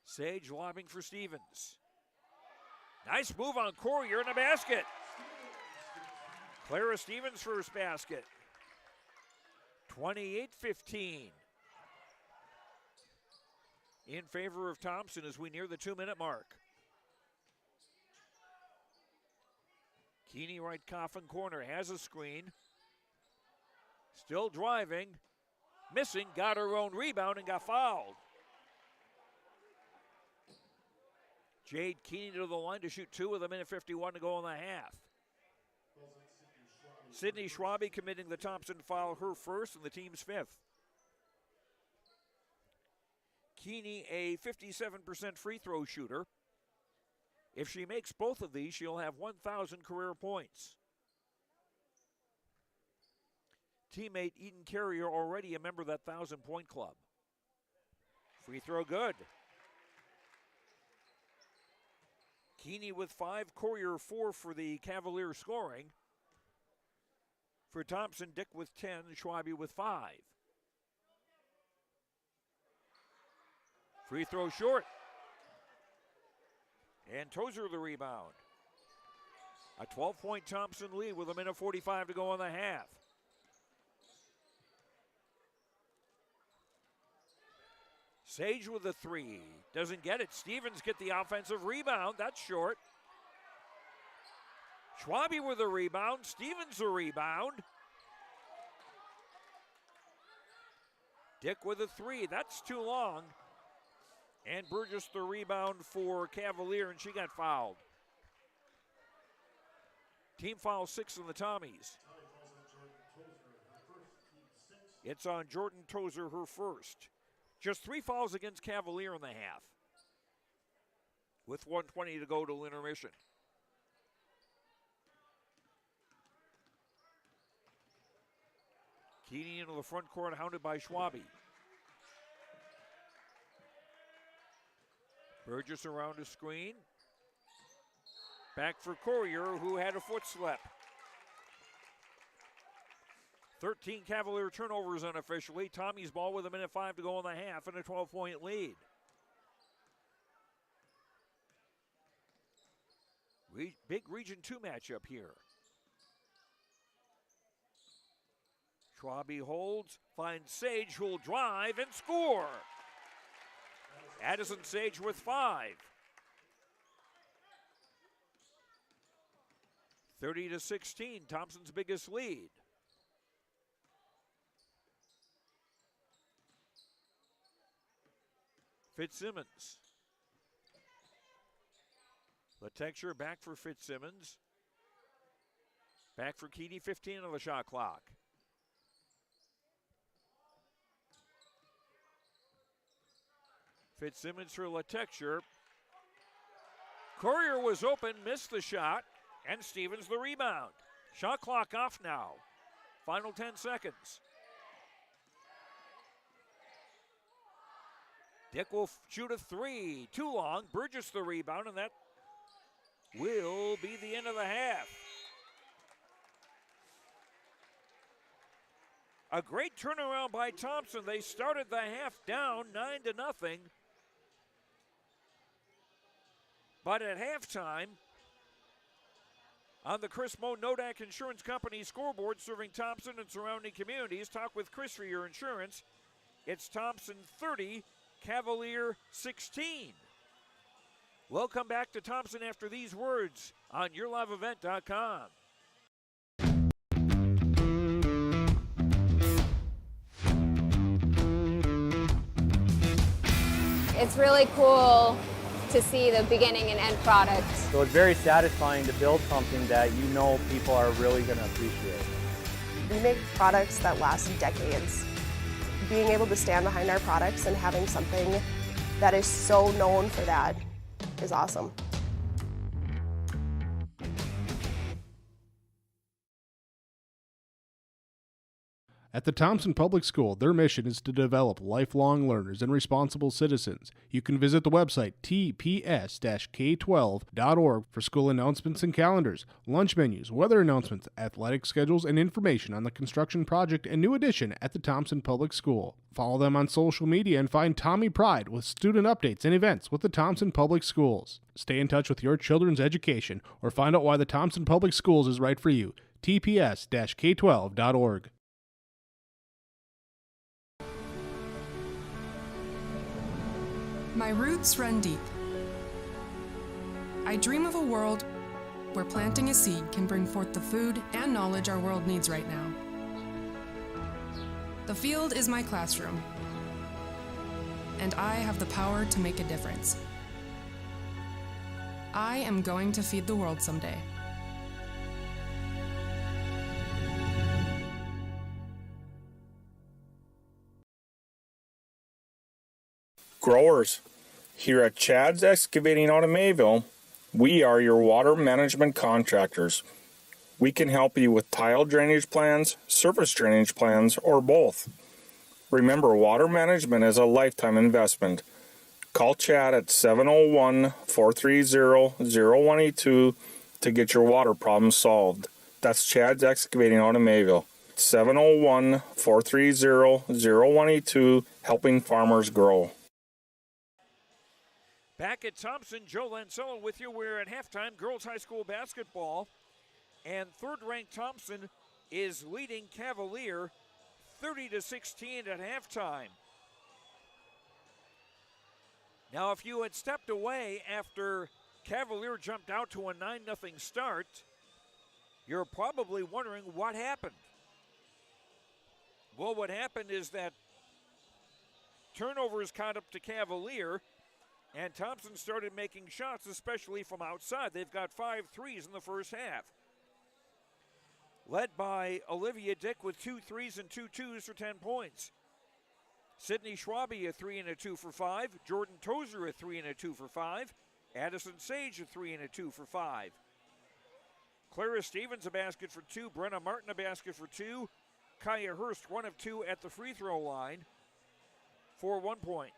Sage lobbing for Stevens. Nice move on Courier in the basket. Clara Stevens' first basket. 28-15. In favor of Thompson as we near the 2-minute mark. Keeney right coffin corner, has a screen. Still driving. Missing, got her own rebound and got fouled. Jade Keeney to the line to shoot 2 with 1:51 to go in the half. Sydney Schwabe committing the Thompson foul, her first and the team's 5th. Keeney, a 57% free throw shooter. If she makes both of these, she'll have 1,000 career points. Teammate Eden Carrier already a member of that 1,000-point club. Free throw good. Keeney with 5, Courier 4 for the Cavalier scoring. For Thompson, Dick with 10, Schwabe with 5. Free throw short. And Tozer the rebound. A 12-point Thompson lead with 1:45 to go in the half. Sage with the three. Doesn't get it. Stevens get the offensive rebound. That's short. Schwabe with the rebound. Stevens the rebound. Dick with a three. That's too long. And Burgess the rebound for Cavalier, and she got fouled. Team foul 6 in the Tommies. It's on Jordan Tozer, her first. Just 3 fouls against Cavalier in the half. With 1:20 to go to intermission. Keeney into the front court, hounded by Schwabe. Burgess around the screen. Back for Courier, who had a foot slip. 13 Cavalier turnovers unofficially. Tommy's ball with 1:05 to go in the half and a 12-point lead. Big Region 2 matchup here. Schwabe holds, finds Sage, who'll drive and score. Addison Sage with 5. 30-16, Thompson's biggest lead. Fitzsimmons. Letexture back for Fitzsimmons. Back for Keeney, 15 on the shot clock. Fitzsimmons for Letexture. Courier was open, missed the shot, and Stevens the rebound. Shot clock off now. Final 10 seconds. Dick will shoot a three. Too long. Burgess the rebound, and that will be the end of the half. A great turnaround by Thompson. They started the half down 9-0. But at halftime, on the Chris Moe Nodak Insurance Company scoreboard serving Thompson and surrounding communities, talk with Chris for your insurance. It's Thompson 30, Cavalier 16. We'll come back to Thompson after these words on YourLiveEvent.com. It's really cool to see the beginning and end product. So it's very satisfying to build something that you know people are really going to appreciate. We make products that last decades. Being able to stand behind our products and having something that is so known for that is awesome. At the Thompson Public School, their mission is to develop lifelong learners and responsible citizens. You can visit the website tps-k12.org for school announcements and calendars, lunch menus, weather announcements, athletic schedules, and information on the construction project and new addition at the Thompson Public School. Follow them on social media and find Tommy Pride with student updates and events with the Thompson Public Schools. Stay in touch with your children's education or find out why the Thompson Public Schools is right for you. tps-k12.org. My roots run deep. I dream of a world where planting a seed can bring forth the food and knowledge our world needs right now. The field is my classroom, and I have the power to make a difference. I am going to feed the world someday. Growers, here at Chad's Excavating out of Mayville, we are your water management contractors. We can help you with tile drainage plans, surface drainage plans, or both. Remember, water management is a lifetime investment. Call Chad at 701-430-0182 to get your water problem solved. That's Chad's Excavating out of Mayville. 701-430-0182, helping farmers grow. Back at Thompson, Joe Lancello with you. We're at halftime, girls high school basketball. And third-ranked Thompson is leading Cavalier 30-16 at halftime. Now, if you had stepped away after Cavalier jumped out to a 9-0 start, you're probably wondering what happened. Well, what happened is that turnovers caught up to Cavalier, and Thompson started making shots, especially from outside. They've got 5 threes in the first half. Led by Olivia Dick with 2 threes and 2 twos for 10 points. Sydney Schwabe a 3 and a 2 for 5. Jordan Tozer a 3 and a 2 for 5. Addison Sage a 3 and a 2 for 5. Clara Stevens a basket for 2. Brenna Martin a basket for 2. Kaya Hurst 1 of 2 at the free throw line for 1 point.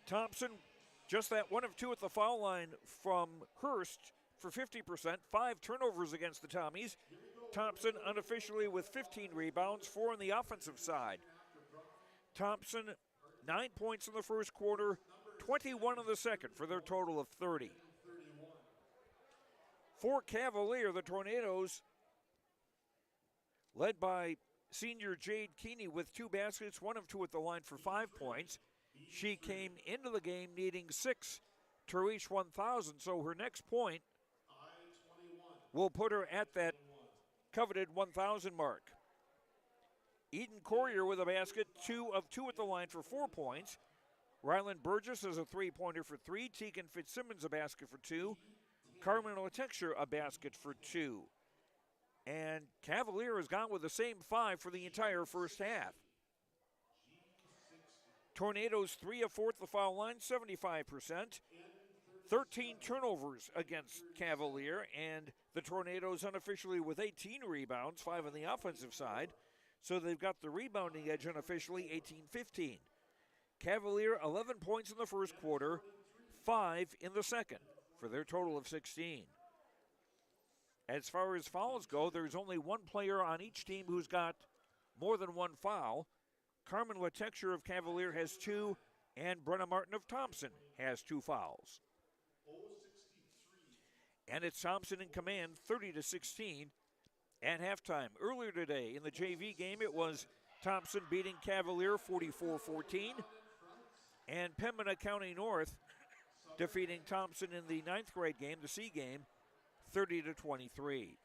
Thompson just that 1 of 2 at the foul line from Hurst for 50%. 5 turnovers against the Tommies. Thompson unofficially with 15 rebounds, 4 on the offensive side. Thompson 9 points in the first quarter, 21 in the second for their total of 30. For Cavalier, the Tornadoes, led by senior Jade Keeney with 2 baskets, 1 of 2 at the line for 5 points. She came into the game needing 6 to reach 1,000, so her next point will put her at that coveted 1,000 mark. Eden Courier with a basket, 2 of 2 at the line for 4 points. Ryland Burgess has a 3-pointer for 3. Tegan Fitzsimmons a basket for 2. Carmen Latexture a basket for 2. And Cavalier has gone with the same 5 for the entire first half. Tornadoes 3 of 4 at the foul line, 75%. 13 turnovers against Cavalier, and the Tornadoes unofficially with 18 rebounds, 5 on the offensive side. So they've got the rebounding edge unofficially, 18-15. Cavalier 11 points in the first quarter, 5 in the second for their total of 16. As far as fouls go, there's only 1 player on each team who's got more than 1 foul. Carmen Latexture of Cavalier has 2, and Brenna Martin of Thompson has 2 fouls. And it's Thompson in command, 30-16 at halftime. Earlier today in the JV game, it was Thompson beating Cavalier 44-14, and Pembina County North defeating Thompson in the 9th grade game, the C game, 30-23.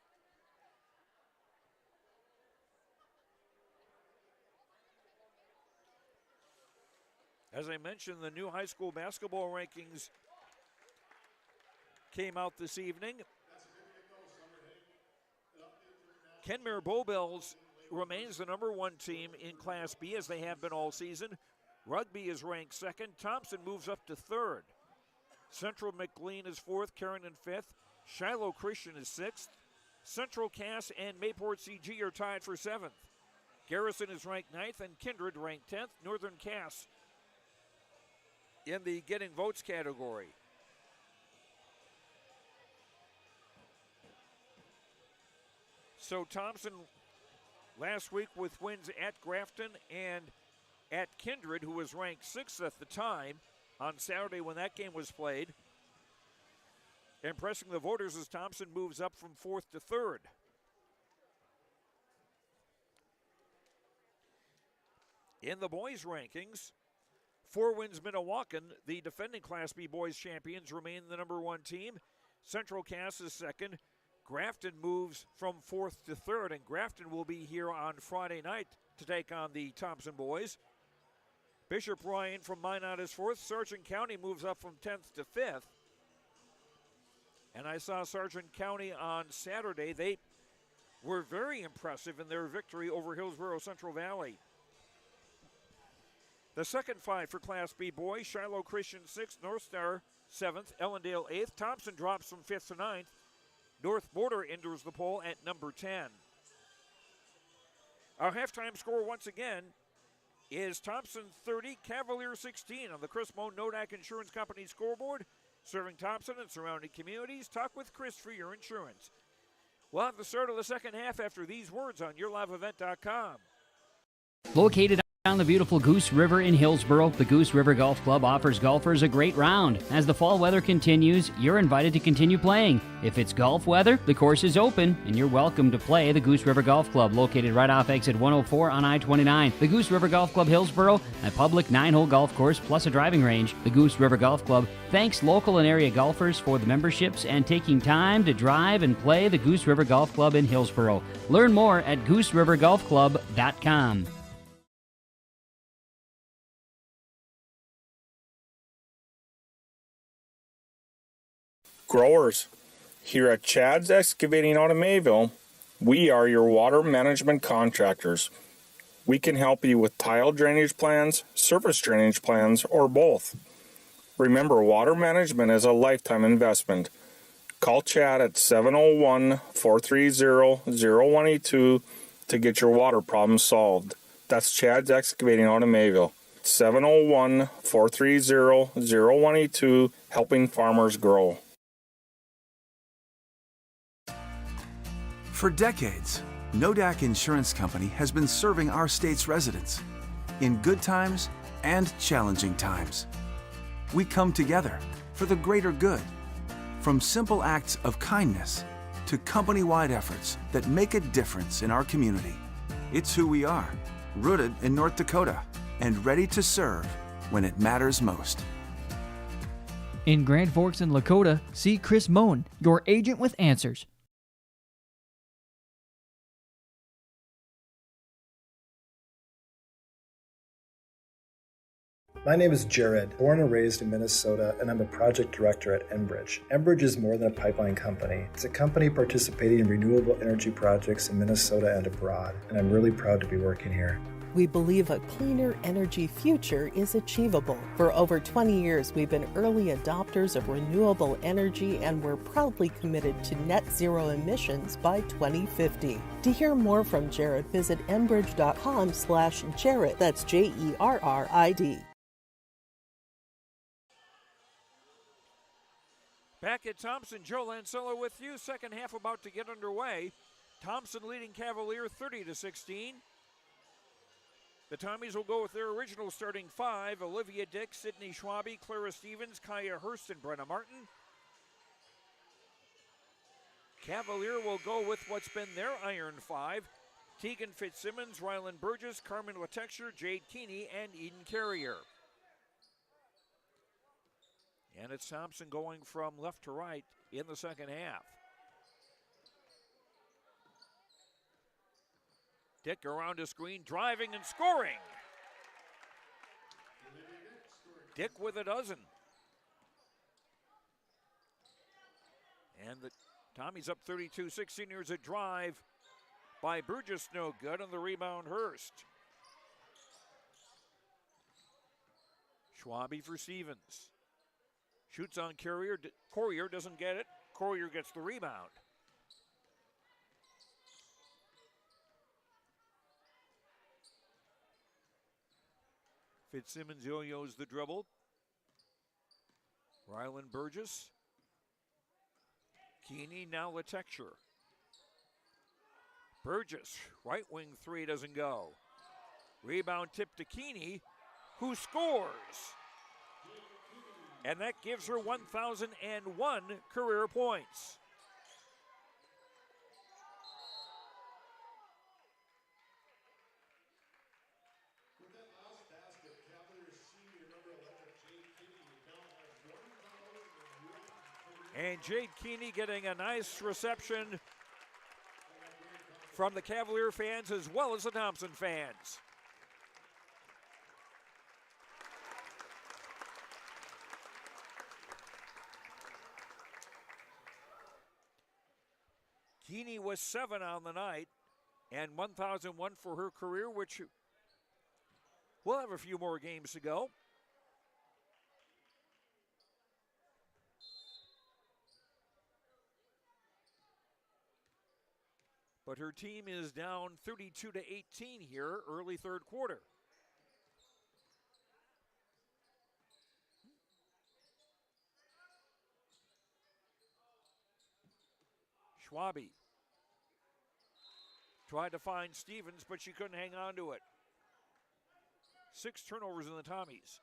As I mentioned, the new high school basketball rankings came out this evening. Kenmare Bowbells remains the number 1 team in Class B, as they have been all season. Rugby is ranked 2nd. Thompson moves up to 3rd. Central McLean is 4th. Carrington 5th. Shiloh Christian is 6th. Central Cass and Mayport CG are tied for 7th. Garrison is ranked 9th, and Kindred ranked 10th. Northern Cass in the getting votes category. So Thompson last week with wins at Grafton and at Kindred, who was ranked 6th at the time on Saturday when that game was played. Impressing the voters as Thompson moves up from 4th to 3rd. In the boys' rankings, 4 Winds Minnewacan, the defending Class B boys champions, remain the number 1 team. Central Cass is 2nd. Grafton moves from 4th to 3rd, and Grafton will be here on Friday night to take on the Thompson boys. Bishop Ryan from Minot is 4th. Sargent County moves up from 10th to 5th. And I saw Sargent County on Saturday. They were very impressive in their victory over Hillsborough Central Valley. The second 5 for Class B boys, Shiloh Christian 6th, North Star 7th, Ellendale 8th. Thompson drops from 5th to 9th. North Border enters the poll at number 10. Our halftime score once again is Thompson 30, Cavalier 16 on the Chris Moan Nodak Insurance Company scoreboard. Serving Thompson and surrounding communities. Talk with Chris for your insurance. We'll have the start of the second half after these words on YourLiveEvent.com. Located On the beautiful Goose River in Hillsboro, the Goose River Golf Club offers golfers a great round. As the fall weather continues, you're invited to continue playing. If it's golf weather, the course is open, and you're welcome to play the Goose River Golf Club, located right off exit 104 on I-29. The Goose River Golf Club Hillsboro, a public 9-hole golf course plus a driving range. The Goose River Golf Club thanks local and area golfers for the memberships and taking time to drive and play the Goose River Golf Club in Hillsboro. Learn more at gooserivergolfclub.com. Growers, here at Chad's Excavating out of Mayville, we are your water management contractors. We can help you with tile drainage plans, surface drainage plans, or both. Remember, water management is a lifetime investment. Call Chad at 701-430-0182 to get your water problems solved. That's Chad's Excavating out of Mayville. 701-430-0182, helping farmers grow. For decades, Nodak Insurance Company has been serving our state's residents in good times and challenging times. We come together for the greater good, from simple acts of kindness to company-wide efforts that make a difference in our community. It's who we are, rooted in North Dakota and ready to serve when it matters most. In Grand Forks and Lakota, see Chris Moen, your agent with answers. My name is Jared, born and raised in Minnesota, and I'm a project director at Enbridge. Enbridge is more than a pipeline company. It's a company participating in renewable energy projects in Minnesota and abroad, and I'm really proud to be working here. We believe a cleaner energy future is achievable. For over 20 years, we've been early adopters of renewable energy, and we're proudly committed to net zero emissions by 2050. To hear more from Jared, visit enbridge.com/Jared. That's Jerrid. Back at Thompson, Joe Lancello with you. Second half about to get underway. Thompson leading Cavalier 30-16. The Tommies will go with their original starting five: Olivia Dick, Sydney Schwabe, Clara Stevens, Kaya Hurst, and Brenna Martin. Cavalier will go with what's been their iron five: Tegan Fitzsimmons, Ryland Burgess, Carmen Latexture, Jade Keeney, and Eden Carrier. And it's Thompson going from left to right in the second half. Dick around a screen, driving and scoring. Dick with a dozen. And the Tommy's up 32-16. Here's a drive by Burgess, no good, and the rebound Hurst. Schwabe for Stevens. Shoots on Courier. Courier doesn't get it. Courier gets the rebound. Fitzsimmons yo-yos the dribble. Ryland Burgess. Keeney, now Latexture. Burgess, right wing three, doesn't go. Rebound tip to Keeney, who scores. And that gives her 1,001 career points. And Jade Keeney getting a nice reception from the Cavalier fans as well as the Thompson fans. Keeney was 7 on the night and 1,001 for her career, which we'll have a few more games to go. But her team is down 32-18 here, early third quarter. Schwabe tried to find Stevens, but she couldn't hang on to it. 6 turnovers in the Tommies.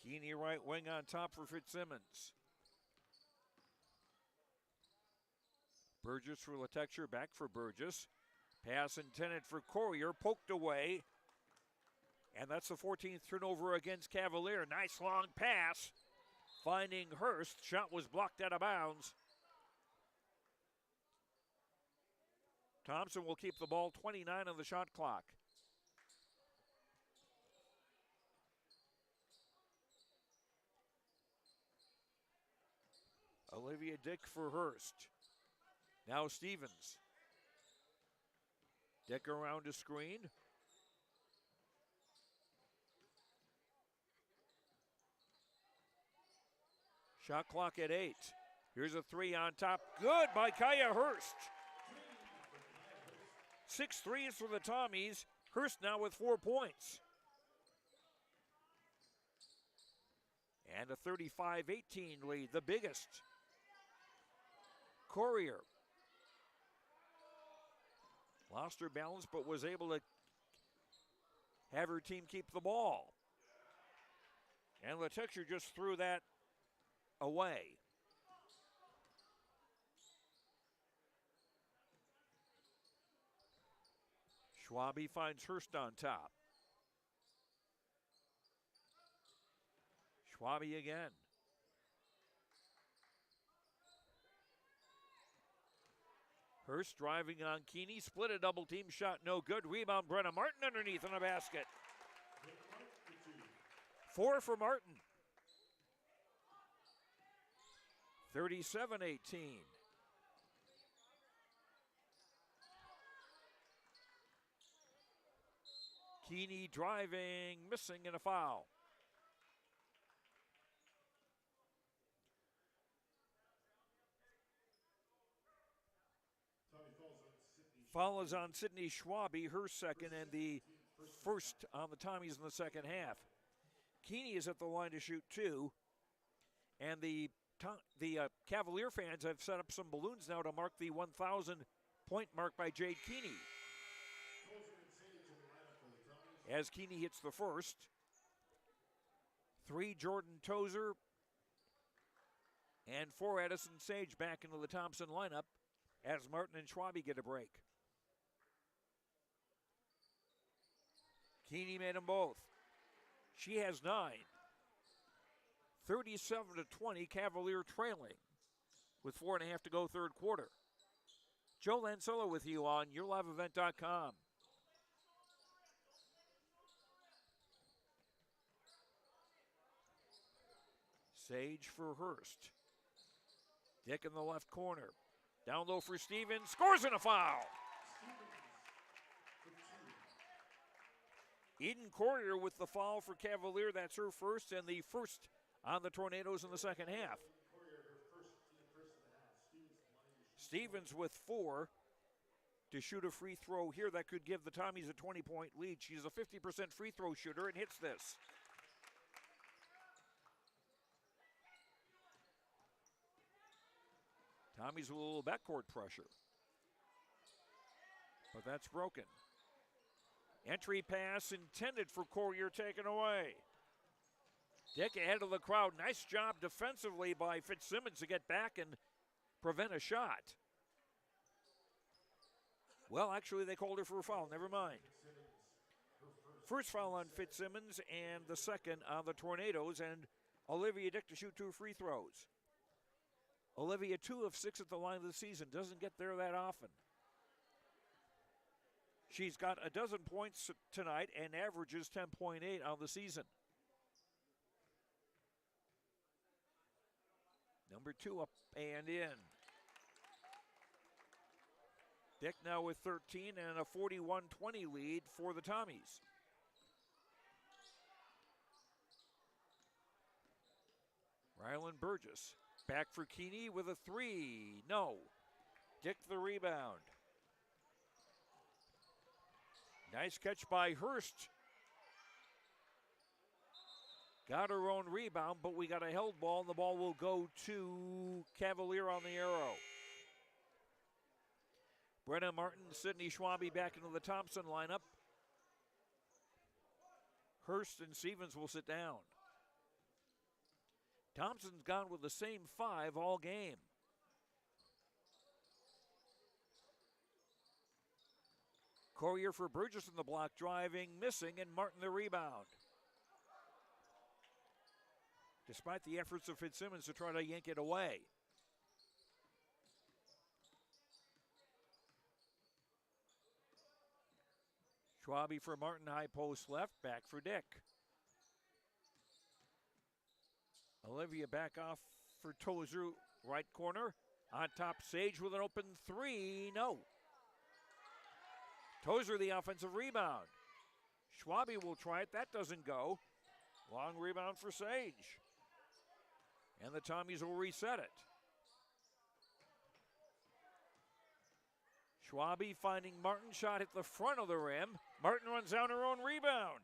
Keeney right wing on top for Fitzsimmons. Burgess for Letexture, back for Burgess. Pass intended for Courier, poked away. And that's the 14th turnover against Cavalier. Nice long pass. Finding Hurst. Shot was blocked out of bounds. Thompson will keep the ball, 29 on the shot clock. Olivia Dick for Hurst. Now Stevens. Dick around to screen. Shot clock at 8. Here's a 3 on top. Good by Kaya Hurst. 6 threes for the Tommies. Hurst now with 4 points. And a 35-18 lead, the biggest. Courier lost her balance but was able to have her team keep the ball. And Letexture just threw that away. Schwabe finds Hurst on top. Schwabe again. Hurst driving on Keeney, split a double team shot, no good. Rebound, Brenna Martin underneath in a basket. 4 for Martin. 37-18. Keeney driving, missing, and a foul. Foul is on Sydney Schwabe, her second, and the first on the Tommies in the second half. Keeney is at the line to shoot 2, and the Cavalier fans have set up some balloons now to mark the 1,000 point mark by Jade Keeney. As Keeney hits the first. 3, Jordan Tozer, and 4, Addison Sage back into the Thompson lineup as Martin and Schwabe get a break. Keeney made them both. She has 9. 37-20, Cavalier trailing with 4.5 to go third quarter. Joe Lancello with you on YourLiveEvent.com. Sage for Hurst. Dick in the left corner. Down low for Stevens. Scores in a foul. Eden Courier with the foul for Cavalier. That's her first and the first on the Tornadoes in the second half. Stevens with 4 to shoot a free throw here. That could give the Tommies a 20-point lead. She's a 50% free throw shooter and hits this. Tommies with a little backcourt pressure. But that's broken. Entry pass intended for Courier, taken away. Dick ahead of the crowd. Nice job defensively by Fitzsimmons to get back and prevent a shot. Well, actually, they called her for a foul. Never mind. First foul on Fitzsimmons and the second on the Tornadoes, and Olivia Dick to shoot 2 free throws. Olivia 2 of 6 at the line of the season. Doesn't get there that often. She's got a dozen points tonight and averages 10.8 on the season. Number 2 up and in. Dick now with 13 and a 41-20 lead for the Tommies. Rylan Burgess back for Keeney with a 3. No. Dick the rebound. Nice catch by Hurst. got her own rebound, but we got a held ball, and the ball will go to Cavalier on the arrow. Brenna Martin, Sydney Schwabe back into the Thompson lineup. Hurst and Stevens will sit down. Thompson's gone with the same 5 all game. Courier for Burgess in the block, driving, missing, and Martin the rebound. Despite the efforts of Fitzsimmons to try to yank it away. Schwabe for Martin, high post left, back for Dick. Olivia back off for Tozer, right corner. On top, Sage with an open 3, no. Tozer the offensive rebound. Schwabe will try it, that doesn't go. Long rebound for Sage. And the Tommies will reset it. Schwabe finding Martin, shot at the front of the rim. Martin runs down her own rebound.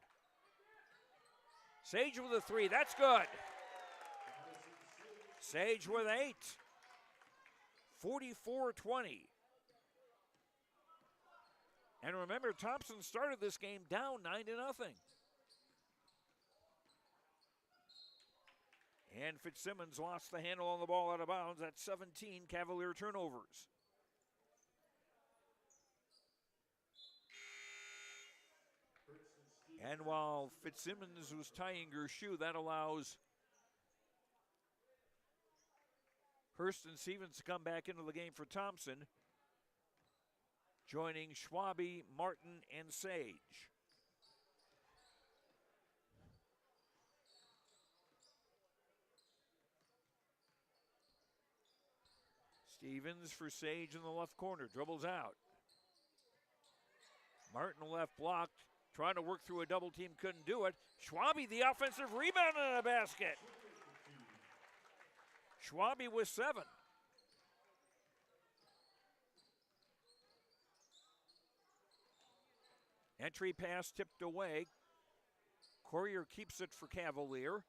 Sage with a 3, that's good. Sage with 8. 44-20. And remember, Thompson started this game down 9-0. And Fitzsimmons lost the handle on the ball out of bounds at 17 Cavalier turnovers. And while Fitzsimmons was tying her shoe, that allows Hurst and Stevens to come back into the game for Thompson, joining Schwabe, Martin, and Sage. Stevens for Sage in the left corner, dribbles out. Martin left blocked, trying to work through a double team, couldn't do it. Schwabe the offensive rebound in the basket. Schwabe with 7. Entry pass tipped away. Courier keeps it for Cavalier.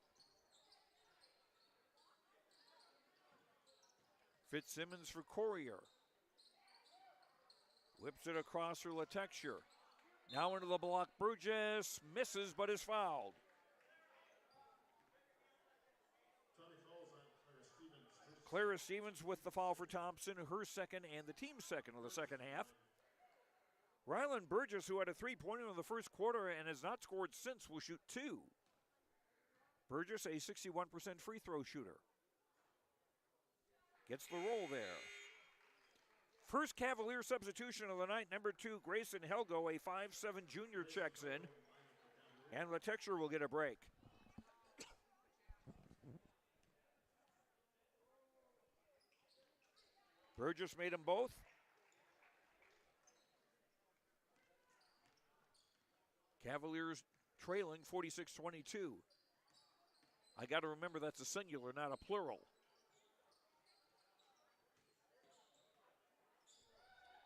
Fitzsimmons for Courier. Whips it across for LaTexture. Now into the block, Burgess misses but is fouled. Clara Stevens with the foul for Thompson, her second and the team's second of the second half. Rylan Burgess, who had a 3-pointer in the first quarter and has not scored since, will shoot 2. Burgess, a 61% free throw shooter. Gets the roll there. First Cavalier substitution of the night, number 2, Grayson Helgo, a 5'7" junior, checks in. And LaTexture will get a break. Burgess made them both. Cavaliers trailing 46-22. I got to remember that's a singular, not a plural.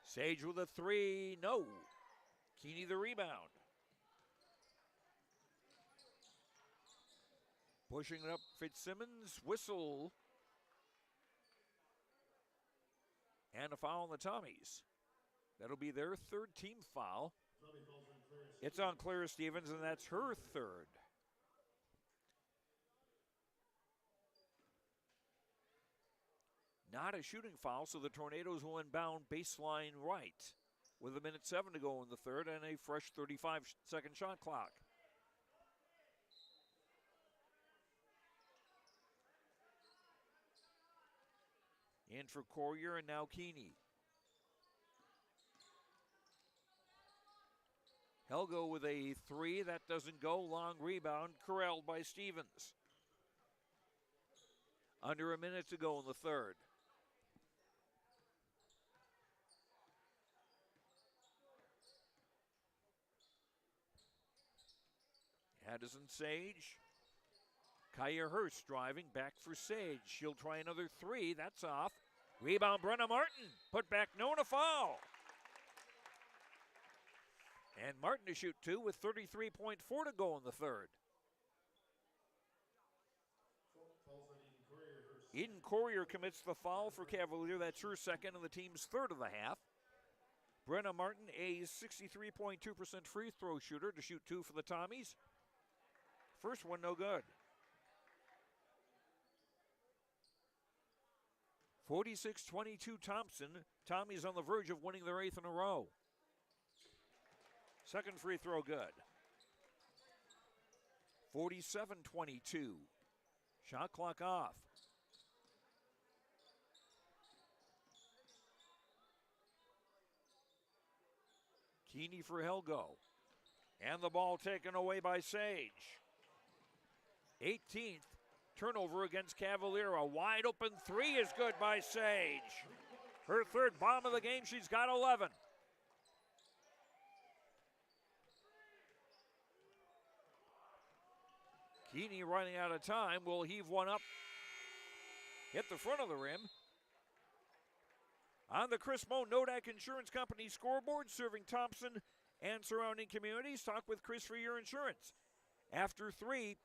Sage with a 3, no. Keeney the rebound. Pushing it up, Fitzsimmons, whistle. And a foul on the Tommies. That'll be their third team foul. It's on Clara Stevens, and that's her third. Not a shooting foul, so the Tornadoes will inbound baseline right with 1:07 to go in the third and a fresh 35-second shot clock. In for Courier and now Keeney. Helgo with a 3, that doesn't go. Long rebound, corralled by Stevens. Under a minute to go in the third. Addison Sage. Kaya Hurst driving back for Sage. She'll try another 3. That's off. Rebound, Brenna Martin. Put back, no, and a foul. And Martin to shoot 2 with 33.4 to go in the third. Eden Courier commits the foul for Cavalier. That's her second and the team's third of the half. Brenna Martin, a 63.2% free throw shooter, to shoot 2 for the Tommies. First one, no good. 46-22 Thompson. Tommies on the verge of winning their 8th in a row. Second free throw good. 47-22. Shot clock off. Keeney for Helgo. And the ball taken away by Sage. 18th turnover against Cavalier. A wide open three is good by Sage. Her third bomb of the game. She's got 11. Keeney running out of time will heave one up. Hit the front of the rim. On the Chris Moe Nodak Insurance Company scoreboard, serving Thompson and surrounding communities. Talk with Chris for your insurance. After 3,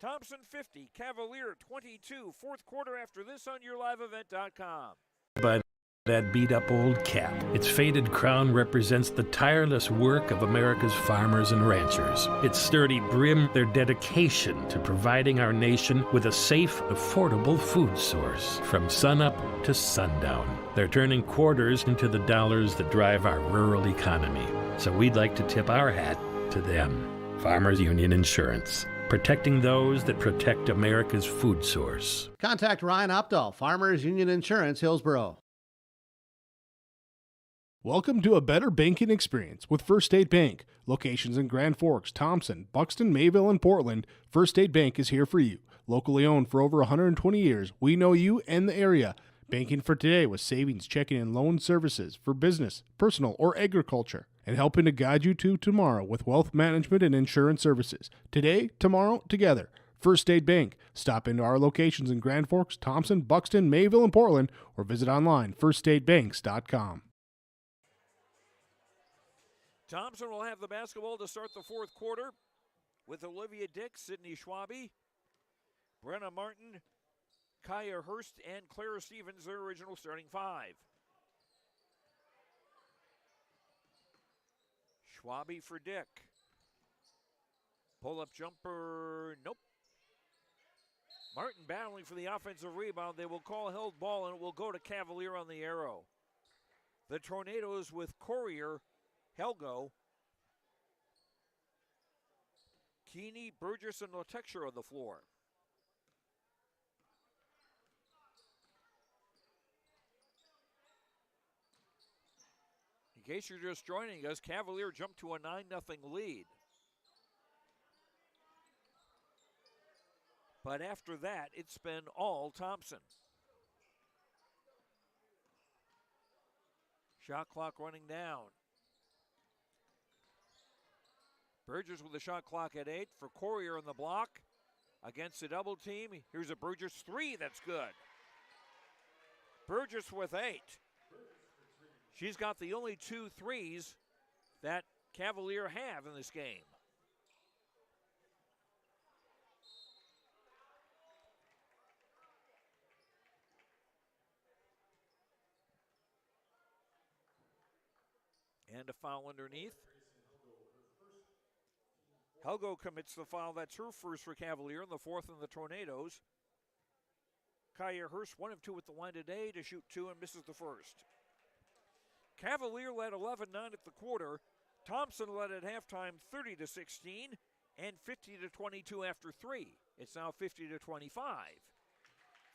Thompson 50, Cavalier 22. Fourth quarter after this on YourLiveEvent.com. By that beat-up old cap. Its faded crown represents the tireless work of America's farmers and ranchers. Its sturdy brim, their dedication to providing our nation with a safe, affordable food source from sunup to sundown. They're turning quarters into the dollars that drive our rural economy. So we'd like to tip our hat to them. Farmers Union Insurance. Protecting those that protect America's food source. Contact Ryan Opdahl, Farmers Union Insurance, Hillsboro. Welcome to a better banking experience with First State Bank. Locations in Grand Forks, Thompson, Buxton, Mayville, and Portland, First State Bank is here for you. Locally owned for over 120 years, we know you and the area. Banking for today with savings, checking, and loan services for business, personal, or agriculture. And helping to guide you to tomorrow with wealth management and insurance services. Today, tomorrow, together. First State Bank. Stop into our locations in Grand Forks, Thompson, Buxton, Mayville, and Portland, or visit online, firststatebanks.com. Thompson will have the basketball to start the fourth quarter with Olivia Dick, Sydney Schwabe, Brenna Martin, Kaya Hurst, and Clara Stevens, their original starting 5. Schwabe for Dick. Pull-up jumper, nope. Martin battling for the offensive rebound. They will call held ball, and it will go to Cavalier on the arrow. The Tornadoes with Courier, Helgo, Keeney, Burgess, and Lotexer on the floor. In case you're just joining us, Cavalier jumped to a 9-0 lead. But after that, it's been all Thompson. Shot clock running down. Burgess with the shot clock at 8 for Courier in the block. Against the double team, here's a Burgess 3 that's good. Burgess with 8. She's got the only 2 threes that Cavalier have in this game. And a foul underneath. Helgo commits the foul. That's her first for Cavalier, and the fourth in the Tornadoes. Kaya Hurst, 1 of 2 at the line today to shoot 2 and misses the first. Cavalier led 11-9 at the quarter. Thompson led at halftime 30-16 and 50-22 after 3. It's now 50-25.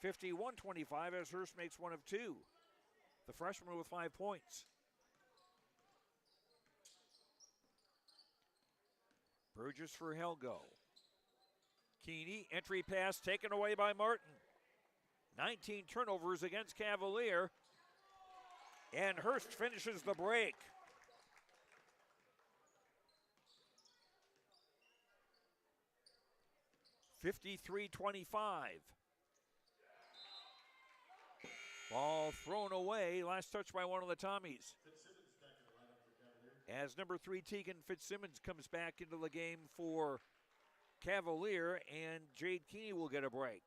51-25 as Hurst makes 1 of 2. The freshman with 5 points. Burgess for Helgo. Keeney, entry pass taken away by Martin. 19 turnovers against Cavalier. And Hurst finishes the break. (53-25). Ball thrown away. Last touch by one of the Tommies. As number 3 Tegan Fitzsimmons comes back into the game for Cavalier, and Jade Keeney will get a break.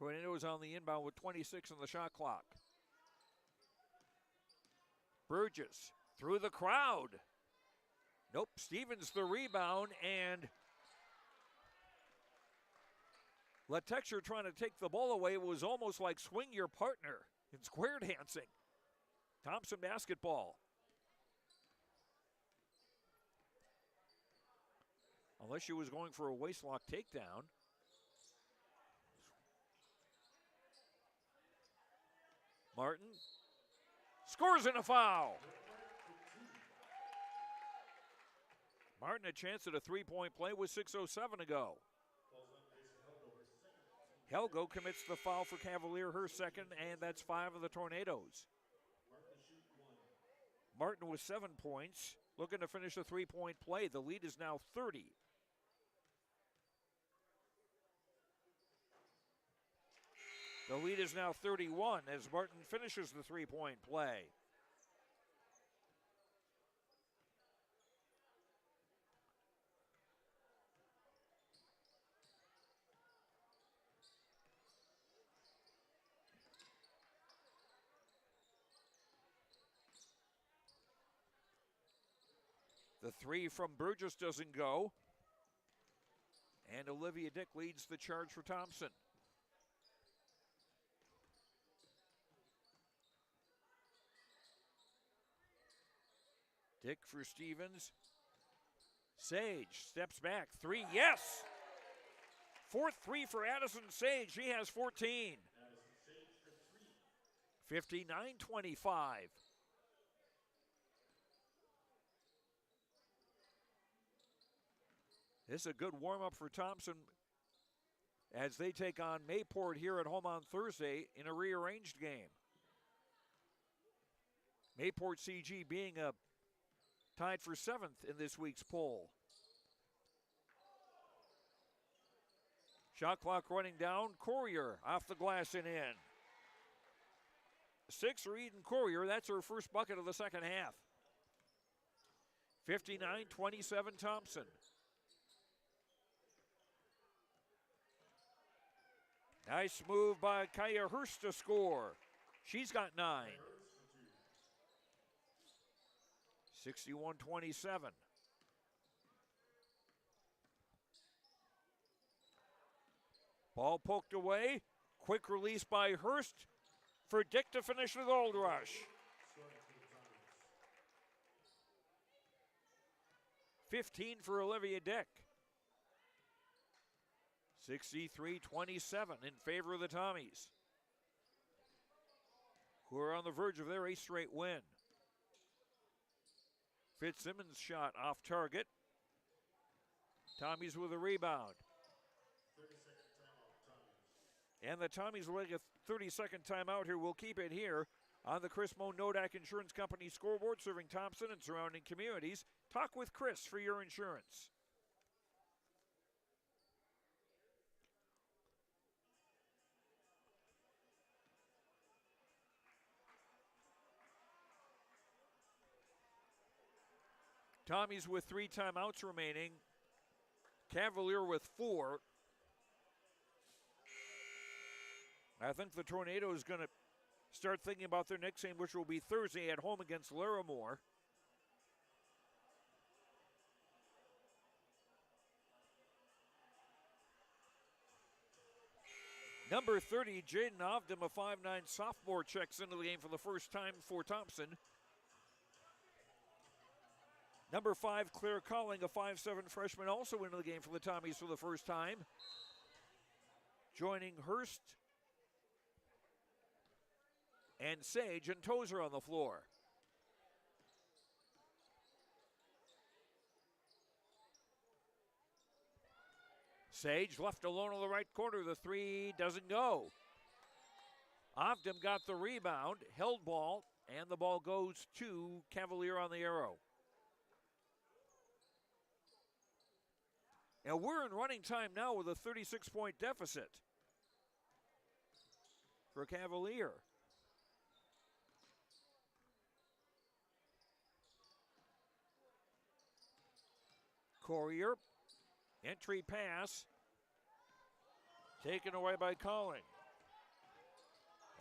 Tornadoes on the inbound with 26 on the shot clock. Burgess through the crowd. Nope, Stevens the rebound, and Letexer trying to take the ball away. It was almost like swing your partner in square dancing. Thompson basketball. Unless she was going for a waistlock takedown. Martin scores in a foul. Martin a chance at a three-point play with 6:07 to go. Helgo commits the foul for Cavalier, her second, and that's 5 of the Tornadoes. Martin with 7 points, looking to finish a three-point play. The lead is now 30. The lead is now 31 as Martin finishes the three-point play. The three from Burgess doesn't go. And Olivia Dick leads the charge for Thompson. Dick for Stevens. Sage steps back. 3, yes! Fourth 3 for Addison Sage. She has 14. 59-25. This is a good warm-up for Thompson as they take on Mayport here at home on Thursday in a rearranged game. Mayport CG being tied for 7th in this week's poll. Shot clock running down. Courier off the glass and in. 6 for Eden Courier. That's her first bucket of the second half. 59-27 Thompson. Nice move by Kaya Hurst to score. She's got 9. 61-27. Ball poked away. Quick release by Hurst for Dick to finish the gold rush. 15 for Olivia Dick. 63-27 in favor of the Tommies, who are on the verge of their 8th straight win. Fitzsimmons' shot off target. Tommies with a rebound. And the Tommies will take a 30-second timeout here. We'll keep it here on the Chris Moe Nodak Insurance Company scoreboard, serving Thompson and surrounding communities. Talk with Chris for your insurance. Tommies with 3 timeouts remaining. Cavalier with 4. I think the Tornado is going to start thinking about their next game, which will be Thursday at home against Larimore. Number 30, Jaden Ovdam, a 5'9" sophomore, checks into the game for the first time for Thompson. Number 5, Claire Colling, a 5'7" freshman, also into the game for the Tommies for the first time. Joining Hurst and Sage and Tozer on the floor. Sage left alone on the right corner. The 3 doesn't go. Ovdam got the rebound, held ball, and the ball goes to Cavalier on the arrow. Now we're in running time now with a 36-point deficit for Cavalier. Courier, entry pass, taken away by Colling.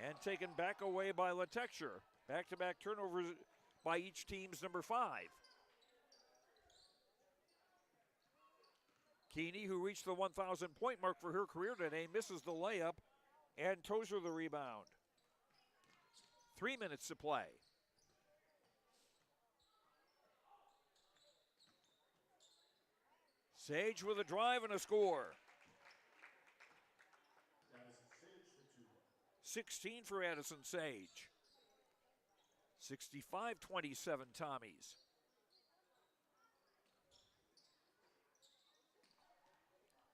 and taken back away by LaTexture. Back-to-back turnovers by each team's number 5. Keeney, who reached the 1,000-point mark for her career today, misses the layup, and Tozer the rebound. 3 minutes to play. Sage with a drive and a score. 16 for Addison Sage. 65-27 Tommies.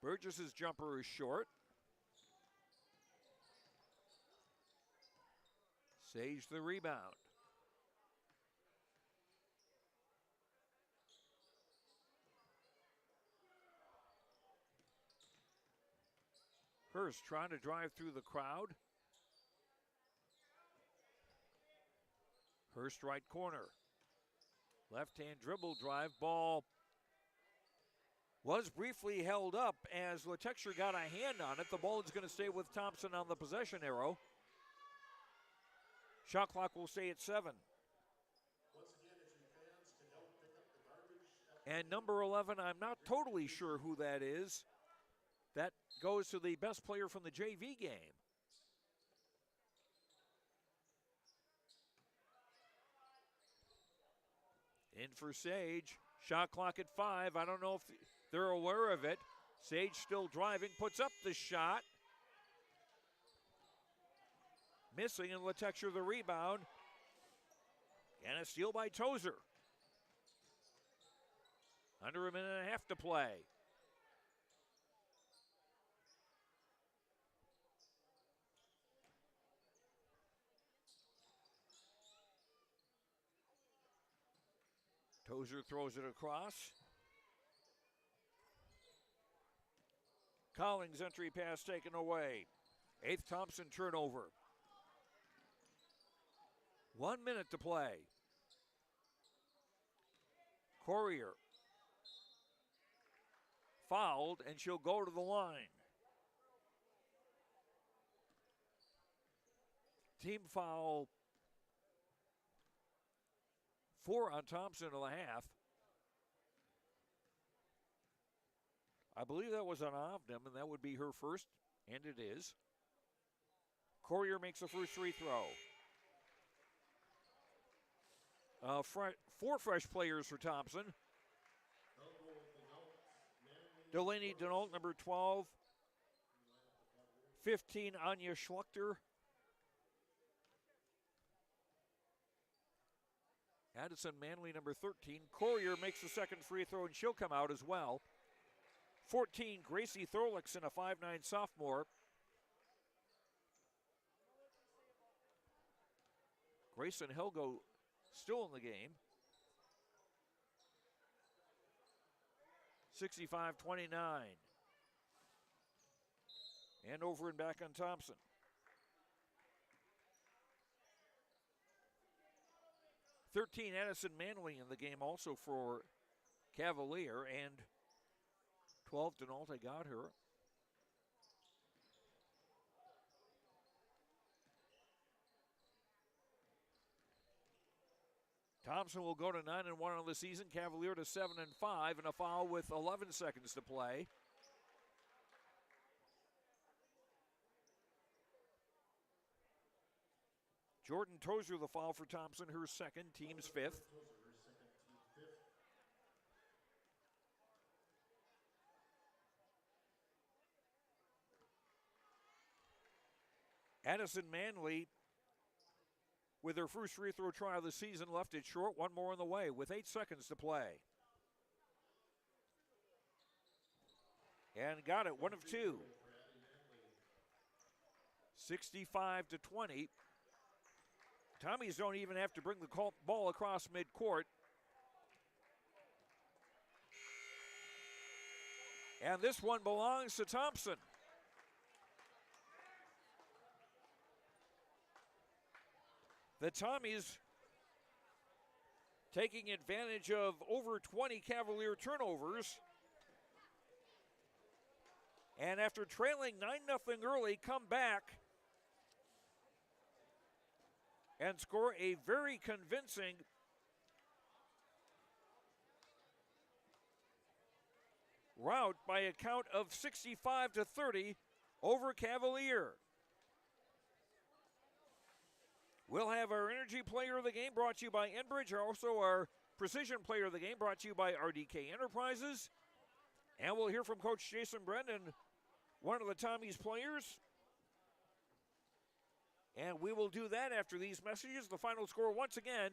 Burgess's jumper is short. Sage the rebound. Hurst trying to drive through the crowd. Hurst right corner. Left-hand dribble drive. Ball was briefly held up as LaTexture got a hand on it. The ball is going to stay with Thompson on the possession arrow. Shot clock will stay at 7. And number 11, I'm not totally sure who that is. That goes to the best player from the JV game. In for Sage. Shot clock at 5. I don't know if they're aware of it. Sage still driving, puts up the shot. Missing, and LaTexture the rebound. And a steal by Tozer. Under a minute and a half to play. Tozer throws it across. Collins' entry pass taken away. 8th Thompson turnover. 1 minute to play. Courier fouled, and she'll go to the line. Team foul 4 on Thompson in the half. I believe that was on Ovnum, and that would be her first, and it is. Courier makes the first free throw. 4 fresh players for Thompson. Delaney Denault, number 12. 15, Anya Schluchter. Addison Manley, number 13. Courier makes the second free throw, and she'll come out as well. 14, Gracie Thorlickson, a 5'9 sophomore. Grayson Helgo still in the game. 65-29. And over and back on Thompson. 13, Addison Manley in the game also for Cavalier, and 12, Denault got her. Thompson will go to 9-1 on the season. Cavalier to 7-5, and a foul with 11 seconds to play. Jordan Tozer the foul for Thompson, her second, team's 5th. Addison Manley, with her first free throw try of the season, left it short. One more on the way with 8 seconds to play. And got it, 1 of 2. 65-20. Tommies don't even have to bring the ball across midcourt. And this one belongs to Thompson. The Tommies taking advantage of over 20 Cavalier turnovers. And after trailing 9-0 early, come back and score a very convincing rout by a count of 65-30 over Cavalier. We'll have our Energy Player of the Game brought to you by Enbridge, also our Precision Player of the Game brought to you by RDK Enterprises. And we'll hear from Coach Jason Brendan, one of the Tommies players. And we will do that after these messages. The final score once again,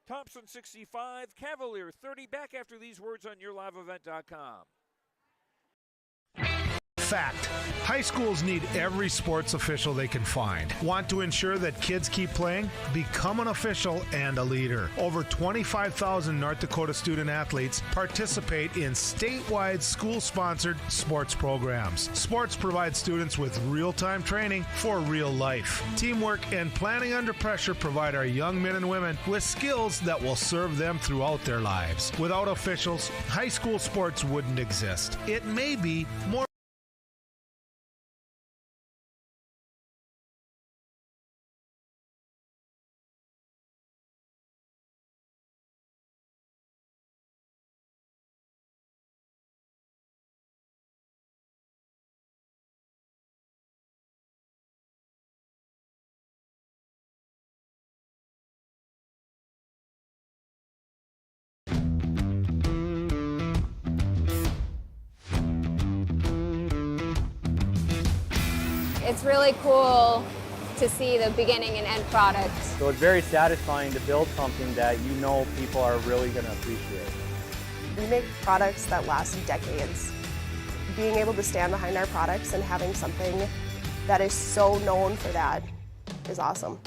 Thompson 65, Cavalier 30. Back after these words on YourLiveEvent.com. Fact. High schools need every sports official they can find. Want to ensure that kids keep playing? Become an official and a leader. Over 25,000 North Dakota student athletes participate in statewide school-sponsored sports programs. Sports provide students with real-time training for real life. Teamwork and planning under pressure provide our young men and women with skills that will serve them throughout their lives. Without officials, high school sports wouldn't exist. It may be more It's really cool to see the beginning and end product. So it's very satisfying to build something that you know people are really going to appreciate. We make products that last decades. Being able to stand behind our products and having something that is so known for that is awesome.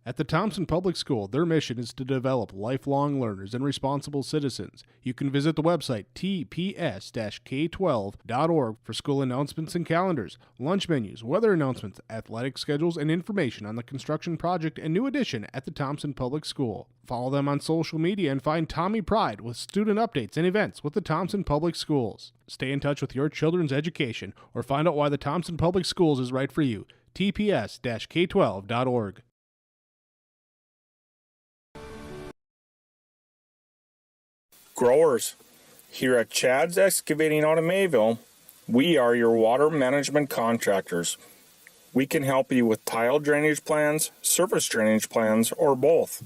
At the Thompson Public School, their mission is to develop lifelong learners and responsible citizens. You can visit the website tps-k12.org for school announcements and calendars, lunch menus, weather announcements, athletic schedules, and information on the construction project and new addition at the Thompson Public School. Follow them on social media and find Tommy Pride with student updates and events with the Thompson Public Schools. Stay in touch with your children's education or find out why the Thompson Public Schools is right for you. tps-k12.org. Growers, here at Chad's Excavating out of Mayville, we are your water management contractors. We can help you with tile drainage plans, surface drainage plans, or both.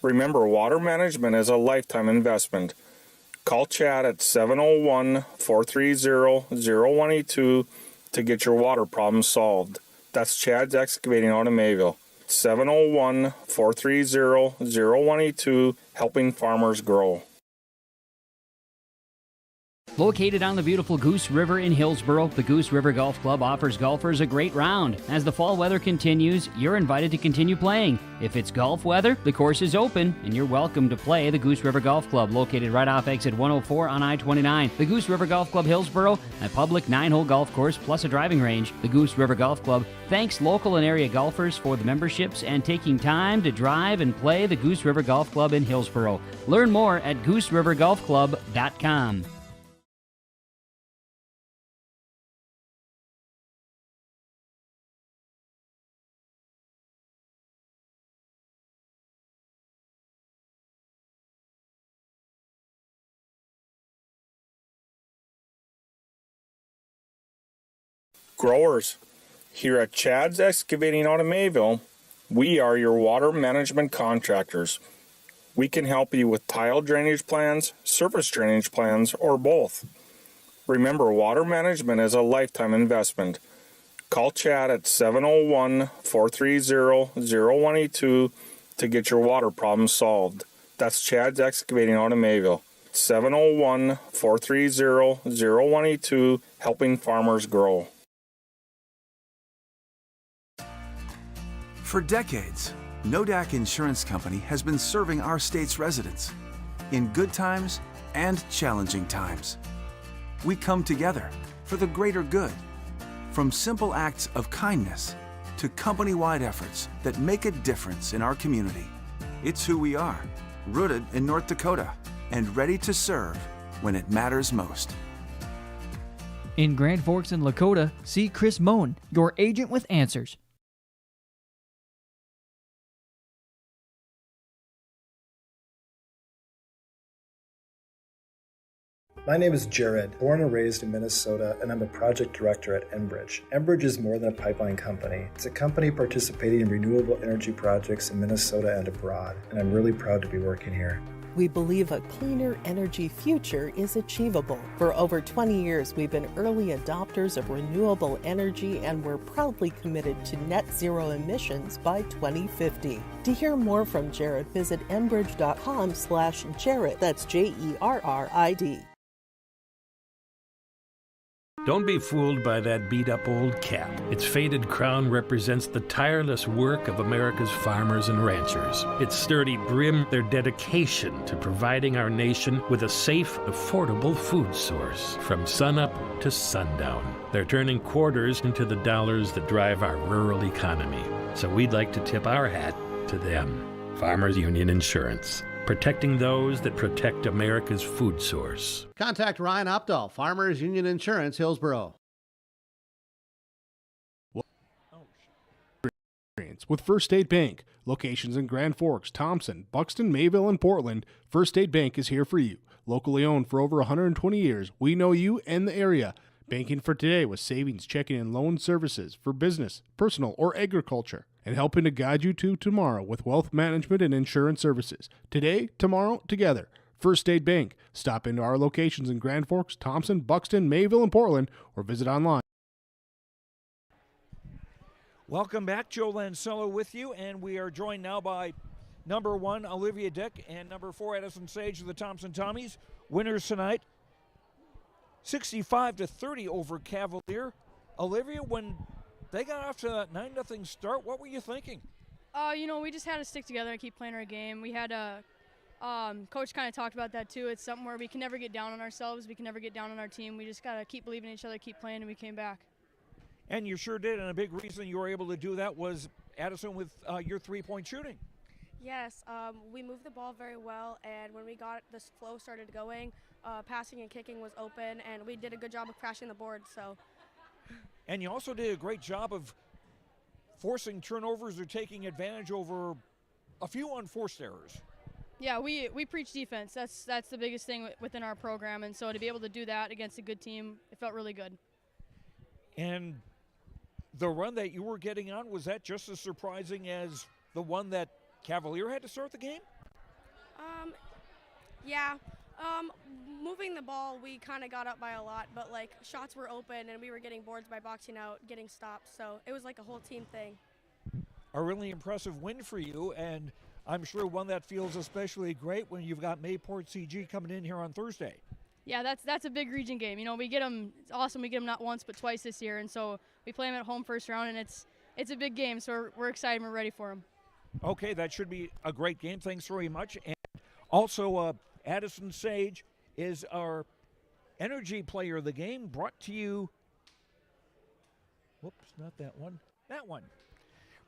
Remember, water management is a lifetime investment. Call Chad at 701-430-0182 to get your water problems solved. That's Chad's Excavating out of Mayville. 701-430-0182, helping farmers grow. Located on the beautiful Goose River in Hillsboro, the Goose River Golf Club offers golfers a great round. As the fall weather continues, you're invited to continue playing. If it's golf weather, the course is open, and you're welcome to play the Goose River Golf Club, located right off exit 104 on I-29. The Goose River Golf Club Hillsboro, a public 9-hole golf course plus a driving range. The Goose River Golf Club thanks local and area golfers for the memberships and taking time to drive and play the Goose River Golf Club in Hillsboro. Learn more at GooseRiverGolfClub.com. Growers, here at Chad's Excavating out of Mayville, we are your water management contractors. We can help you with tile drainage plans, surface drainage plans, or both. Remember, water management is a lifetime investment. Call Chad at 701-430-0182 to get your water problems solved. That's Chad's Excavating out of Mayville. 701-430-0182, helping farmers grow. For decades, Nodak Insurance Company has been serving our state's residents in good times and challenging times. We come together for the greater good, from simple acts of kindness to company-wide efforts that make a difference in our community. It's who we are, rooted in North Dakota and ready to serve when it matters most. In Grand Forks and Lakota, see Chris Moan, your agent with answers. My name is Jared, born and raised in Minnesota, and I'm a project director at Enbridge. Enbridge is more than a pipeline company. It's a company participating in renewable energy projects in Minnesota and abroad, and I'm really proud to be working here. We believe a cleaner energy future is achievable. For over 20 years, we've been early adopters of renewable energy, and we're proudly committed to net zero emissions by 2050. To hear more from Jared, visit enbridge.com/Jared. That's JERRID. Don't be fooled by that beat-up old cap. Its faded crown represents the tireless work of America's farmers and ranchers. Its sturdy brim, their dedication to providing our nation with a safe, affordable food source. From sunup to sundown, they're turning quarters into the dollars that drive our rural economy. So we'd like to tip our hat to them. Farmers Union Insurance. Protecting those that protect America's food source. Contact Ryan Opdahl, Farmers Union Insurance, Hillsboro. With First State Bank. Locations in Grand Forks, Thompson, Buxton, Mayville, and Portland, First State Bank is here for you. Locally owned for over 120 years, we know you and the area. Banking for today with savings, checking, and loan services for business, personal, or agriculture. And helping to guide you to tomorrow with wealth management and insurance services. Today, tomorrow, together. First State Bank. Stop into our locations in Grand Forks, Thompson, Buxton, Mayville, and Portland, or visit online. Welcome back. Joe Lancello with you, and we are joined now by number 1, Olivia Dick, and number 4, Addison Sage of the Thompson Tommies. Winners tonight, 65-30 over Cavalier. Olivia, when they got off to that 9-0 start, what were you thinking? We just had to stick together and keep playing our game. We had Coach kind of talked about that too. It's something where we can never get down on ourselves. We can never get down on our team. We just got to keep believing in each other, keep playing, and we came back. And you sure did, and a big reason you were able to do that was Addison with your three-point shooting. Yes, we moved the ball very well, and when we got this flow started going, passing and kicking was open, and we did a good job of crashing the board. So. And you also did a great job of forcing turnovers or taking advantage over a few unforced errors. Yeah, we preach defense. That's the biggest thing within our program, and so to be able to do that against a good team, it felt really good. And the run that you were getting on, was that just as surprising as the one that Cavalier had to start the game? Yeah. Moving the ball, we kind of got up by a lot, but shots were open and we were getting boards by boxing out, getting stops. So it was like a whole team thing. A really impressive win for you, and I'm sure one that feels especially great when you've got Mayport CG coming in here on Thursday. Yeah, that's a big region game. We get them. It's awesome. We get them not once but twice this year, and so we play them at home first round, and it's a big game. So we're excited. We're ready for them. Okay, that should be a great game. Thanks very much. And also, Addison Sage is our energy player of the game, brought to you. Whoops, not that one. That one.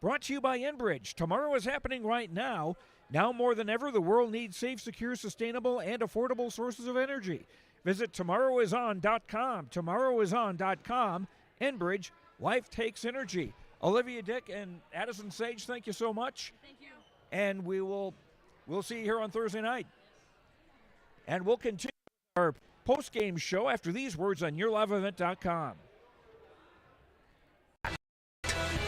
Brought to you by Enbridge. Tomorrow is happening right now. Now more than ever, the world needs safe, secure, sustainable, and affordable sources of energy. Visit tomorrowison.com. Tomorrowison.com. Enbridge, life takes energy. Olivia Dick and Addison Sage, thank you so much. Thank you. And we'll see you here on Thursday night. And we'll continue our post-game show after these words on YourLiveEvent.com.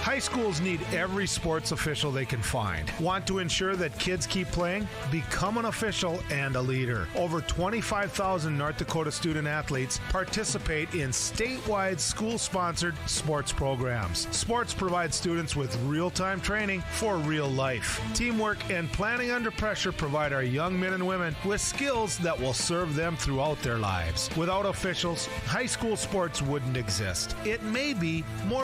High schools need every sports official they can find. Want to ensure that kids keep playing? Become an official and a leader. Over 25,000 North Dakota student athletes participate in statewide school-sponsored sports programs. Sports provide students with real-time training for real life. Teamwork and planning under pressure provide our young men and women with skills that will serve them throughout their lives. Without officials, high school sports wouldn't exist. It may be more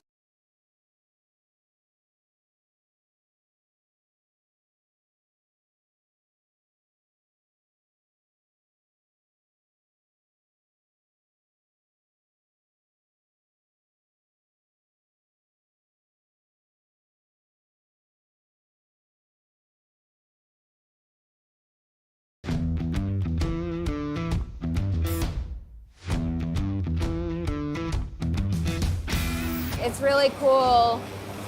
it's really cool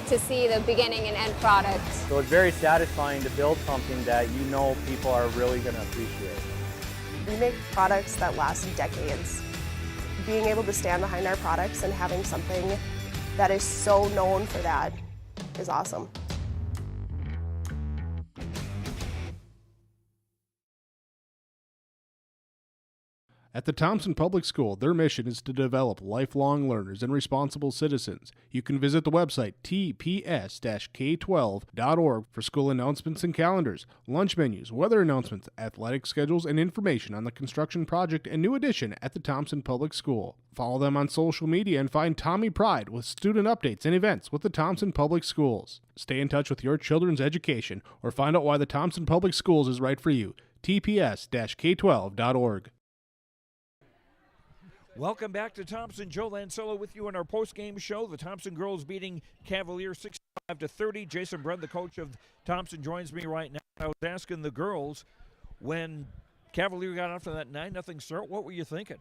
to see the beginning and end product. So it's very satisfying to build something that you know people are really going to appreciate. We make products that last decades. Being able to stand behind our products and having something that is so known for that is awesome. At the Thompson Public School, their mission is to develop lifelong learners and responsible citizens. You can visit the website tps-k12.org for school announcements and calendars, lunch menus, weather announcements, athletic schedules, and information on the construction project and new addition at the Thompson Public School. Follow them on social media and find Tommy Pride with student updates and events with the Thompson Public Schools. Stay in touch with your children's education or find out why the Thompson Public Schools is right for you. tps-k12.org. Welcome back to Thompson. Joe Lancello with you in our post-game show. The Thompson girls beating Cavalier 65-30. Jason Brent, the coach of Thompson, joins me right now. I was asking the girls, when Cavalier got off to that 9-0 start, what were you thinking?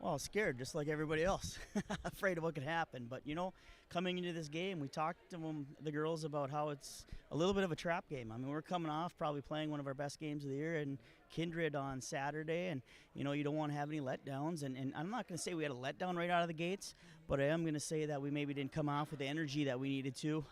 Well, scared, just like everybody else. Afraid of what could happen. But, you know, coming into this game, we talked to the girls about how it's a little bit of a trap game. I mean, we're coming off probably playing one of our best games of the year in Kindred on Saturday, and, you know, you don't want to have any letdowns. And I'm not going to say we had a letdown right out of the gates, but I am going to say that we maybe didn't come off with the energy that we needed to.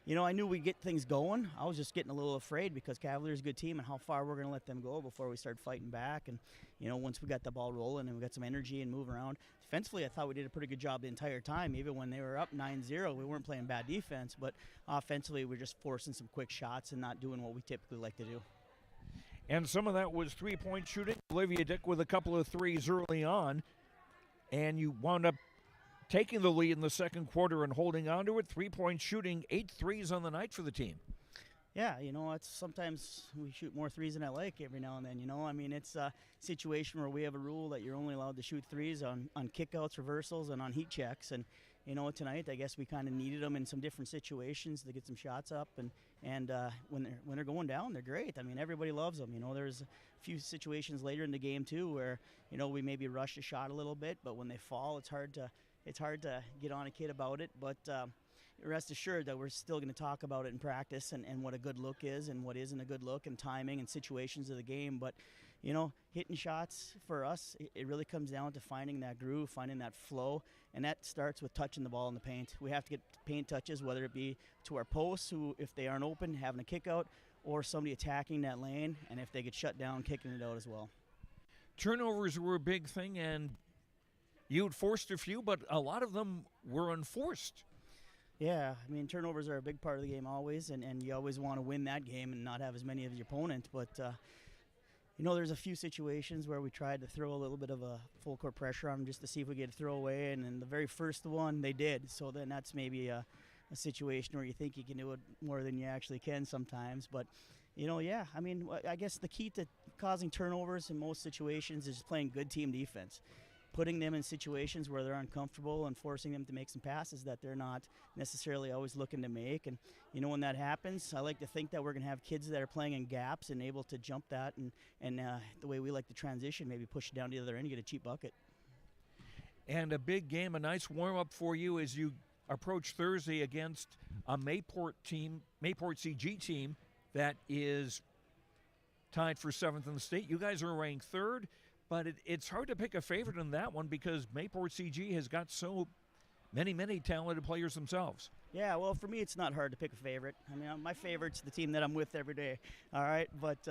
You know, I knew we'd get things going. I was just getting a little afraid because Cavalier's a good team and how far we're going to let them go before we start fighting back. And, you know, once we got the ball rolling and we got some energy and moving around. Defensively, I thought we did a pretty good job the entire time. Even when they were up 9-0, we weren't playing bad defense. But offensively, we're just forcing some quick shots and not doing what we typically like to do. And some of that was three-point shooting. Olivia Dick with a couple of threes early on. And you wound up taking the lead in the second quarter and holding on to it. 3-point shooting, 8 threes on the night for the team. Yeah, you know, it's sometimes we shoot more threes than I like every now and then, you know. I mean, it's a situation where we have a rule that you're only allowed to shoot threes on kickouts, reversals, and on heat checks. And, you know, tonight I guess we kind of needed them in some different situations to get some shots up. And when they're going down, they're great. I mean, everybody loves them. You know, there's a few situations later in the game, too, where, you know, we maybe rush a shot a little bit. But when they fall, it's hard to get on a kid about it, but rest assured that we're still going to talk about it in practice and what a good look is and what isn't a good look and timing and situations of the game. But, you know, hitting shots for us, it really comes down to finding that groove, finding that flow, and that starts with touching the ball in the paint. We have to get paint touches, whether it be to our posts, who, if they aren't open, having a kick out, or somebody attacking that lane, and if they get shut down, kicking it out as well. Turnovers were a big thing, and you had forced a few, but a lot of them were unforced. Yeah, I mean, turnovers are a big part of the game always, and you always want to win that game and not have as many of your opponent. But, you know, there's a few situations where we tried to throw a little bit of a full court pressure on them just to see if we get a throwaway, and in the very first one, they did. So then that's maybe a situation where you think you can do it more than you actually can sometimes. But, you know, yeah, I mean, I guess the key to causing turnovers in most situations is playing good team defense. Putting them in situations where they're uncomfortable and forcing them to make some passes that they're not necessarily always looking to make. And, you know, when that happens, I like to think that we're going to have kids that are playing in gaps and able to jump that and the way we like to transition, maybe push it down to the other end and get a cheap bucket. And a big game, a nice warm-up for you as you approach Thursday against a Mayport CG team that is tied for 7th in the state. You guys are ranked 3rd. But it's hard to pick a favorite in that one because Mayport CG has got so many talented players themselves. Yeah, well, for me, it's not hard to pick a favorite. I mean, my favorite's the team that I'm with every day, all right? But,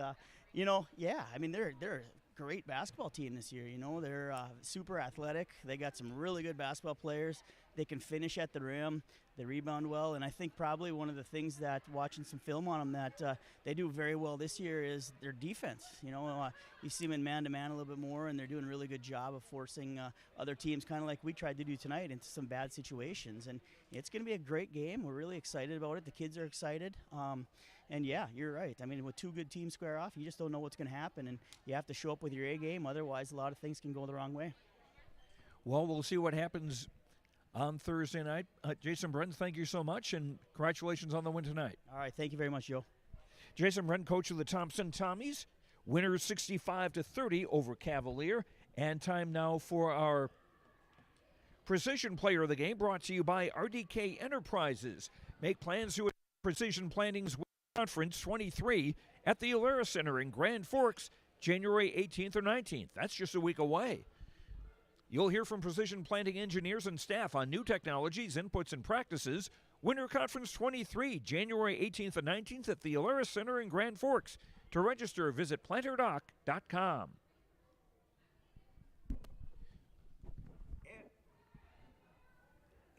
you know, yeah, I mean, they're a great basketball team this year, you know. They're super athletic. They got some really good basketball players. They can finish at the rim. They rebound well, and I think probably one of the things that watching some film on them that they do very well this year is their defense. You know, you see them in man-to-man a little bit more, and they're doing a really good job of forcing other teams, kind of like we tried to do tonight, into some bad situations. And it's going to be a great game. We're really excited about it. The kids are excited. And, yeah, you're right. I mean, with two good teams square off, you just don't know what's going to happen, and you have to show up with your A game. Otherwise, a lot of things can go the wrong way. Well, we'll see what happens on Thursday night. Jason Brent, thank you so much, and congratulations on the win tonight. All right, thank you very much, Joe. Jason Brent, coach of the Thompson Tommies, winners 65-30 over Cavalier. And time now for our Precision Player of the Game brought to you by RDK Enterprises. Make plans to Precision Planning's Conference 23 at the Alara Center in Grand Forks, January 18th or 19th. That's just a week away. You'll hear from Precision Planting engineers and staff on new technologies, inputs, and practices. Winter Conference 23, January 18th and 19th at the Alara Center in Grand Forks. To register, visit planterdoc.com.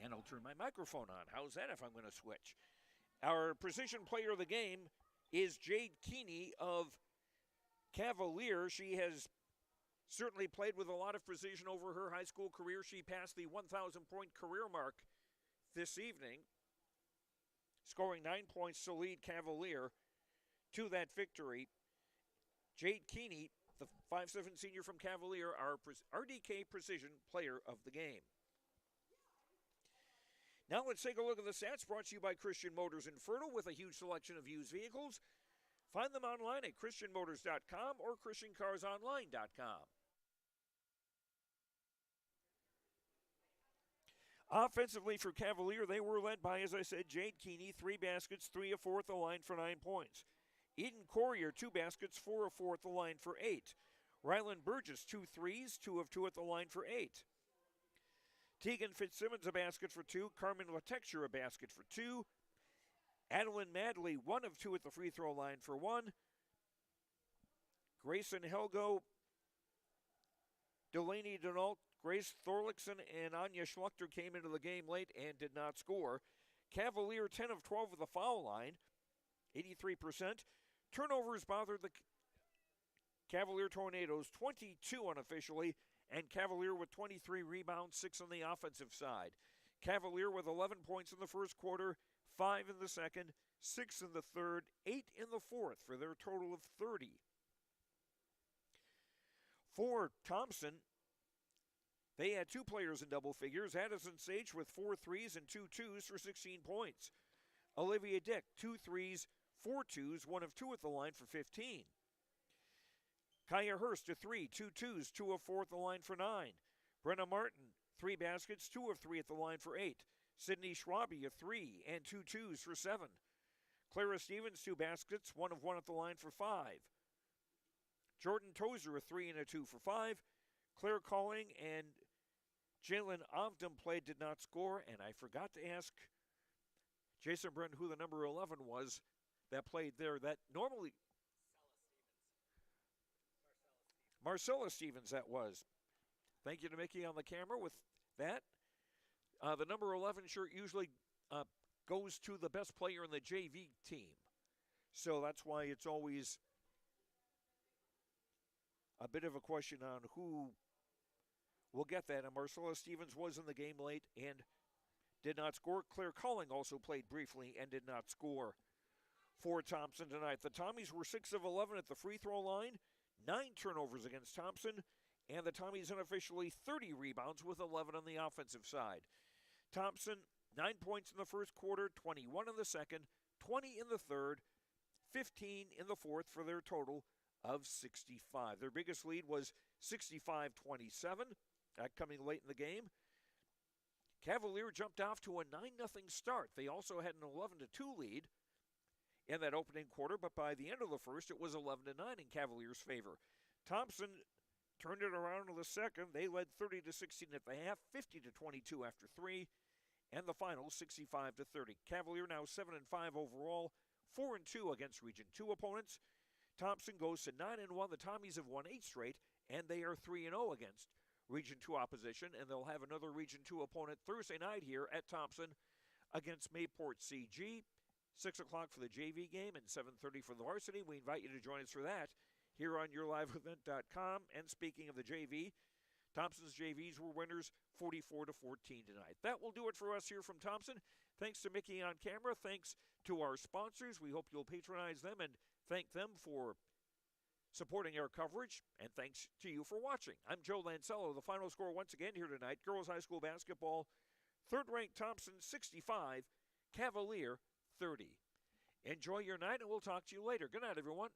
And I'll turn my microphone on. How's that if I'm going to switch? Our Precision Player of the Game is Jade Keeney of Cavalier. She has certainly played with a lot of precision over her high school career. She passed the 1,000-point career mark this evening, scoring 9 points to lead Cavalier to that victory. Jade Keeney, the 5'7" senior from Cavalier, our RDK Precision Player of the Game. Now let's take a look at the stats brought to you by Christian Motors in Fertile with a huge selection of used vehicles. Find them online at christianmotors.com or christiancarsonline.com. Offensively for Cavalier, they were led by, as I said, Jade Keeney, 3 baskets, 3 of 4 at the line for 9 points. Eden Corrier, 2 baskets, 4 of 4 at the line for 8. Ryland Burgess, 2 threes, 2 of 2 at the line for 8. Tegan Fitzsimmons, a basket for 2. Carmen Latexture, a basket for 2. Adeline Madley, 1 of 2 at the free throw line for 1. Grayson Helgo, Delaney Denault, Grace Thorlickson, and Anya Schluchter came into the game late and did not score. Cavalier, 10 of 12 at the foul line, 83%. Turnovers bothered the Cavalier Tornadoes, 22 unofficially, and Cavalier with 23 rebounds, 6 on the offensive side. Cavalier with 11 points in the first quarter, 5 in the second, 6 in the third, 8 in the fourth for their total of 30. For Thompson, they had 2 players in double figures. Addison Sage with 4 threes and 2 twos for 16 points. Olivia Dick, 2 threes, 4 twos, 1 of 2 at the line for 15. Kaya Hurst, a 3, 2 twos, 2 of 4 at the line for 9. Brenna Martin, 3 baskets, 2 of 3 at the line for 8. Sydney Schwabe, a 3 and 2 twos for 7. Clara Stevens, 2 baskets, 1 of 1 at the line for 5. Jordan Tozer, a 3 and a 2 for 5. Claire Calling and Jalen Ovdom played, did not score, and I forgot to ask Jason Brennan who the number 11 was that played there. That normally Marcella Stevens, that was. Thank you to Mickey on the camera with that. The number 11 shirt usually goes to the best player in the JV team. So that's why it's always a bit of a question on who will get that. And Marcella Stevens was in the game late and did not score. Claire Calling also played briefly and did not score for Thompson tonight. The Tommies were 6 of 11 at the free throw line, 9 turnovers against Thompson, and the Tommies unofficially 30 rebounds with 11 on the offensive side. Thompson, 9 points in the first quarter, 21 in the second, 20 in the third, 15 in the fourth for their total of 65. Their biggest lead was 65-27, coming late in the game. Cavalier jumped off to a 9-0 start. They also had an 11-2 lead in that opening quarter, but by the end of the first, it was 11-9 in Cavalier's favor. Thompson turned it around in the second. They led 30-16 at the half, 50-22 after 3, and the final 65-30. Cavalier now 7-5 overall, 4-2 against Region 2 opponents. Thompson goes to 9-1. The Tommies have won 8 straight, and they are 3-0 against Region 2 opposition, and they'll have another Region 2 opponent Thursday night here at Thompson against Mayport CG. 6 o'clock for the JV game and 7:30 for the varsity. We invite you to join us for that here on yourliveevent.com. And speaking of the JV, Thompson's JVs were winners 44-14 tonight. That will do it for us here from Thompson. Thanks to Mickey on camera. Thanks to our sponsors. We hope you'll patronize them and thank them for supporting our coverage. And thanks to you for watching. I'm Joe Lancello. The final score once again here tonight, girls high school basketball, third-ranked Thompson 65, Cavalier 30. Enjoy your night, and we'll talk to you later. Good night, everyone.